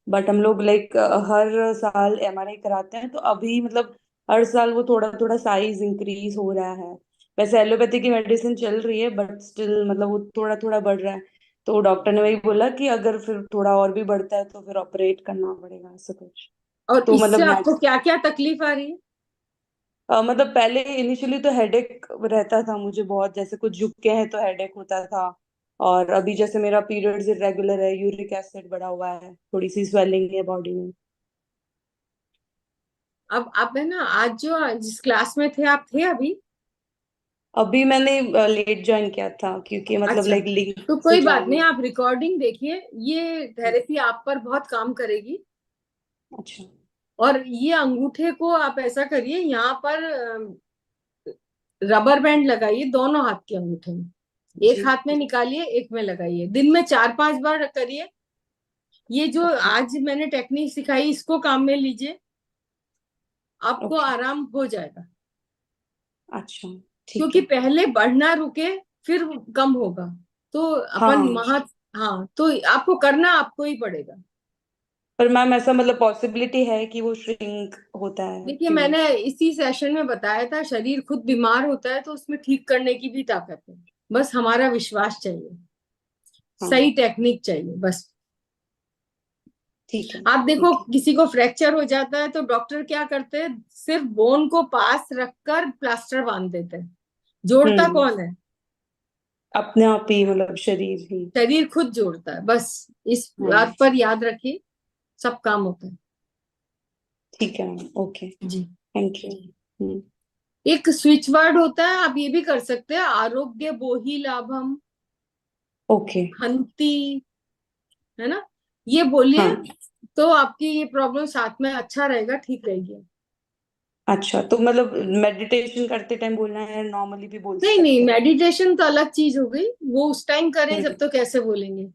बट हम लोग लाइक हर साल एमआरआई कराते हैं, तो अभी मतलब हर साल वो थोड़ा थोड़ा साइज इंक्रीज हो रहा है। वैसे एलोपैथी की मेडिसिन चल रही है, बट स्टिल मतलब वो थोड़ा थोड़ा बढ़ रहा है, तो डॉक्टर ने वही बोला कि अगर फिर थोड़ा और भी बढ़ता है तो फिर ऑपरेट करना पड़ेगा, ऐसा कुछ। और तो इससे मतलब आपको क्या क्या तकलीफ आ रही है? मतलब पहले इनिशियली तो हेडेक रहता था मुझे बहुत, जैसे कुछ झुक हैं तो हेडेक होता था, और अभी जैसे मेरा पीरियड्स इरेगुलर है, यूरिक एसिड बढ़ा हुआ है, थोड़ी सी स्वेलिंग है बॉडी में। अब आप है ना, आज जो जिस क्लास में थे आप, थे अभी मैंने लेट ज्वाइन किया था क्योंकि मतलब अच्छा, लाइक लिंक तो से कोई बात ज्वाइन नहीं, आप रिकॉर्डिंग देखिए, ये थेरेपी आप पर बहुत काम करेगी। अच्छा और ये अंगूठे को आप ऐसा करिए, यहाँ पर रबर बैंड लगाइए दोनों हाथ के अंगूठे में, एक जी हाथ में निकालिए, एक में लगाइए, दिन में 4-5 बार करिए। ये जो ओके आज मैंने टेक्निक सिखाई इसको काम में लीजिए, आपको ओके आराम हो जाएगा। अच्छा ठीक क्योंकि है पहले बढ़ना रुके फिर कम होगा, तो अपन हाँ हाँ, तो आपको करना आपको ही पड़ेगा। पर मैम ऐसा मतलब पॉसिबिलिटी है कि वो श्रिंक होता है देखिए, ट्यूमर? मैंने इसी सेशन में बताया था, शरीर खुद बीमार होता है तो उसमें ठीक करने की भी ताकत है, बस हमारा विश्वास चाहिए, हाँ सही टेक्निक चाहिए बस। ठीक है आप देखो, ठीक है किसी को फ्रैक्चर हो जाता है तो डॉक्टर क्या करते हैं, सिर्फ बोन को पास रखकर प्लास्टर बांध देते हैं। जोड़ता हम्म कौन है? अपने आप ही मतलब शरीर ही शरीर खुद जोड़ता है, बस इस हाँ बात पर याद रखिए, सब काम होता है। ठीक है मैम ओके जी। थैंक यू एक स्विच वर्ड होता है, आप ये भी कर सकते हैं, आरोग्य बोहि लाभम ओके हंति, है ना, ये बोलिए हाँ तो आपकी ये प्रॉब्लम साथ में अच्छा रहेगा, ठीक रहेगी। अच्छा तो मतलब मेडिटेशन करते टाइम बोलना है, नॉर्मली भी बोल नहीं नहीं, सकते हैं? मेडिटेशन तो अलग चीज हो गई, वो उस टाइम करें जब हम्म तो कैसे बोलेंगे,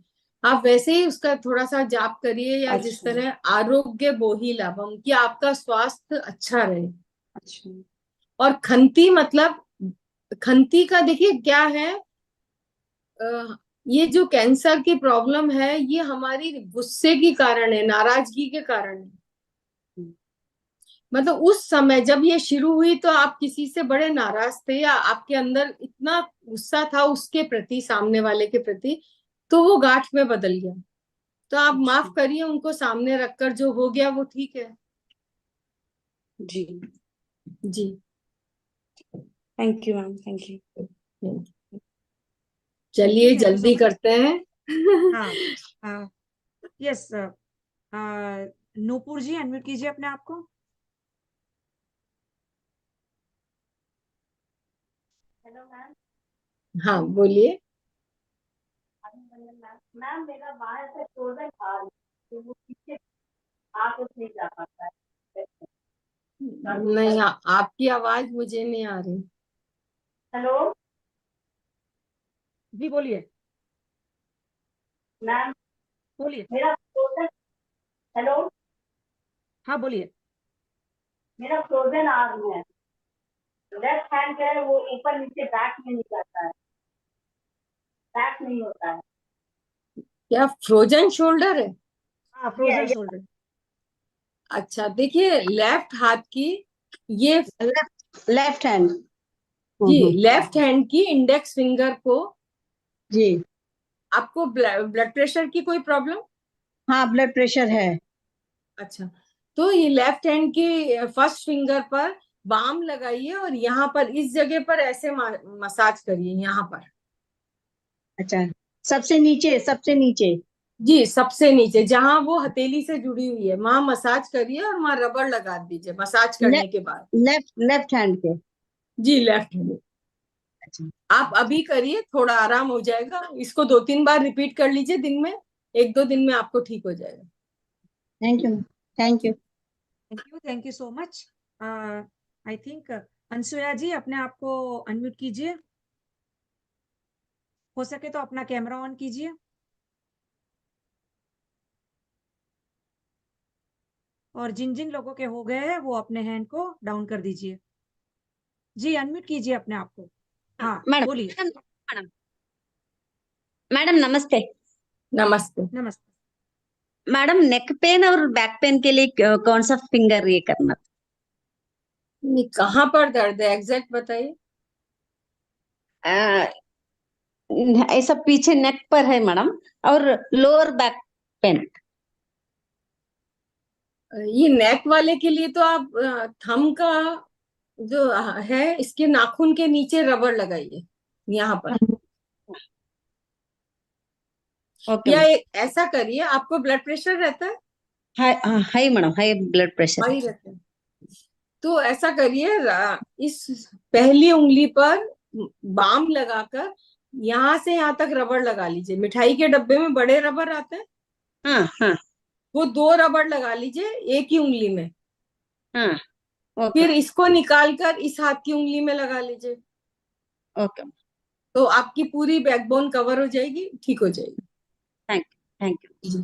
आप वैसे ही उसका थोड़ा सा जाप करिए, या जिस अच्छा तरह आरोग्य बोहि लाभम, कि आपका स्वास्थ्य अच्छा रहे। अच्छा और खंती मतलब, खंती का देखिए क्या है, ये जो कैंसर की प्रॉब्लम है ये हमारी गुस्से के कारण है, नाराजगी के कारण है। हम्म, मतलब उस समय जब ये शुरू हुई तो आप किसी से बड़े नाराज थे, या आपके अंदर इतना गुस्सा था उसके प्रति, सामने वाले के प्रति, तो वो गांठ में बदल गया। तो आप अच्छा माफ करिए उनको, सामने रखकर जो हो गया वो ठीक है। जी जी। Thank you ma'am thank you चलिए थैंक यू सो जल्दी मच। करते हैं। हाँ यस, नूपुर जी अनम्यूट कीजिए अपने आप को। Hello ma'am. हाँ बोलिए। मैम मेरा बाहर से फ्रोजन था, तो वो पीछे आके नहीं जा पाता है। नहीं, आपकी आवाज मुझे नहीं आ रही। हेलो जी बोलिए मैम, बोलिए। मेरा फ्रोजन, हेलो, हाँ बोलिए। मेरा फ्रोजन आर्म है, लेफ्ट हैंड जो है वो ऊपर नीचे बैक में नहीं जाता है, बैक नहीं होता है। क्या फ्रोजन शोल्डर है? हाँ फ्रोजन शोल्डर। अच्छा, देखिए लेफ्ट हाथ की, ये लेफ्ट हैंड। जी, लेफ्ट हैंड की इंडेक्स फिंगर को, जी आपको ब्लड प्रेशर की कोई प्रॉब्लम? हाँ, ब्लड प्रेशर है। अच्छा, तो ये लेफ्ट हैंड की फर्स्ट फिंगर पर बाम लगाइए, और यहाँ पर इस जगह पर ऐसे मसाज करिए, यहाँ पर। अच्छा, सबसे नीचे सबसे नीचे। जी, सबसे नीचे जहां वो हथेली से जुड़ी हुई है वहां मसाज करिए, और वहां रबड़ लगा दीजिए मसाज करने के बाद। लेफ्ट हैंड के। जी, लेफ्ट हैंड। अच्छा आप अभी करिए, थोड़ा आराम हो जाएगा, इसको 2-3 बार रिपीट कर लीजिए दिन में, 1-2 दिन में आपको ठीक हो जाएगा। Thank you thank you. Thank you so much. I think Anasuya ji अपने आप को अनम्यूट कीजिए, हो सके तो अपना कैमरा ऑन कीजिए। और जिन जिन लोगों के हो गए हैं वो अपने हैंड को डाउन कर दीजिए। जी अनम्यूट कीजिए अपने आप को। हाँ मैडम बोलिए। मैडम मैडम नमस्ते। नमस्ते। नमस्ते। मैडम नेक पेन और बैक पेन के लिए कौन सा फिंगर ये करना? ये कहाँ पर दर्द है एग्जैक्ट बताइए। आ, ऐसा पीछे नेक पर है मैडम, और लोअर बैक पेन। ये नेक वाले के लिए तो आप थंब का जो है, इसके नाखून के नीचे रबड़ लगाइए यहाँ पर। ओके या ऐसा करिए, आपको ब्लड प्रेशर रहता है? High madam, high blood pressure. High रहता है, तो ऐसा करिए, इस पहली उंगली पर बाम लगाकर यहाँ से यहाँ तक रबड़ लगा लीजिए। मिठाई के डब्बे में बड़े रबड़ आते हैं, हाँ हाँ वो 2 रबड़ लगा लीजिए एक ही उंगली में, हाँ ओके फिर इसको निकाल कर इस हाथ की उंगली में लगा लीजिए, ओके तो आपकी पूरी बैकबोन कवर हो जाएगी, ठीक हो जाएगी। Thank you ji.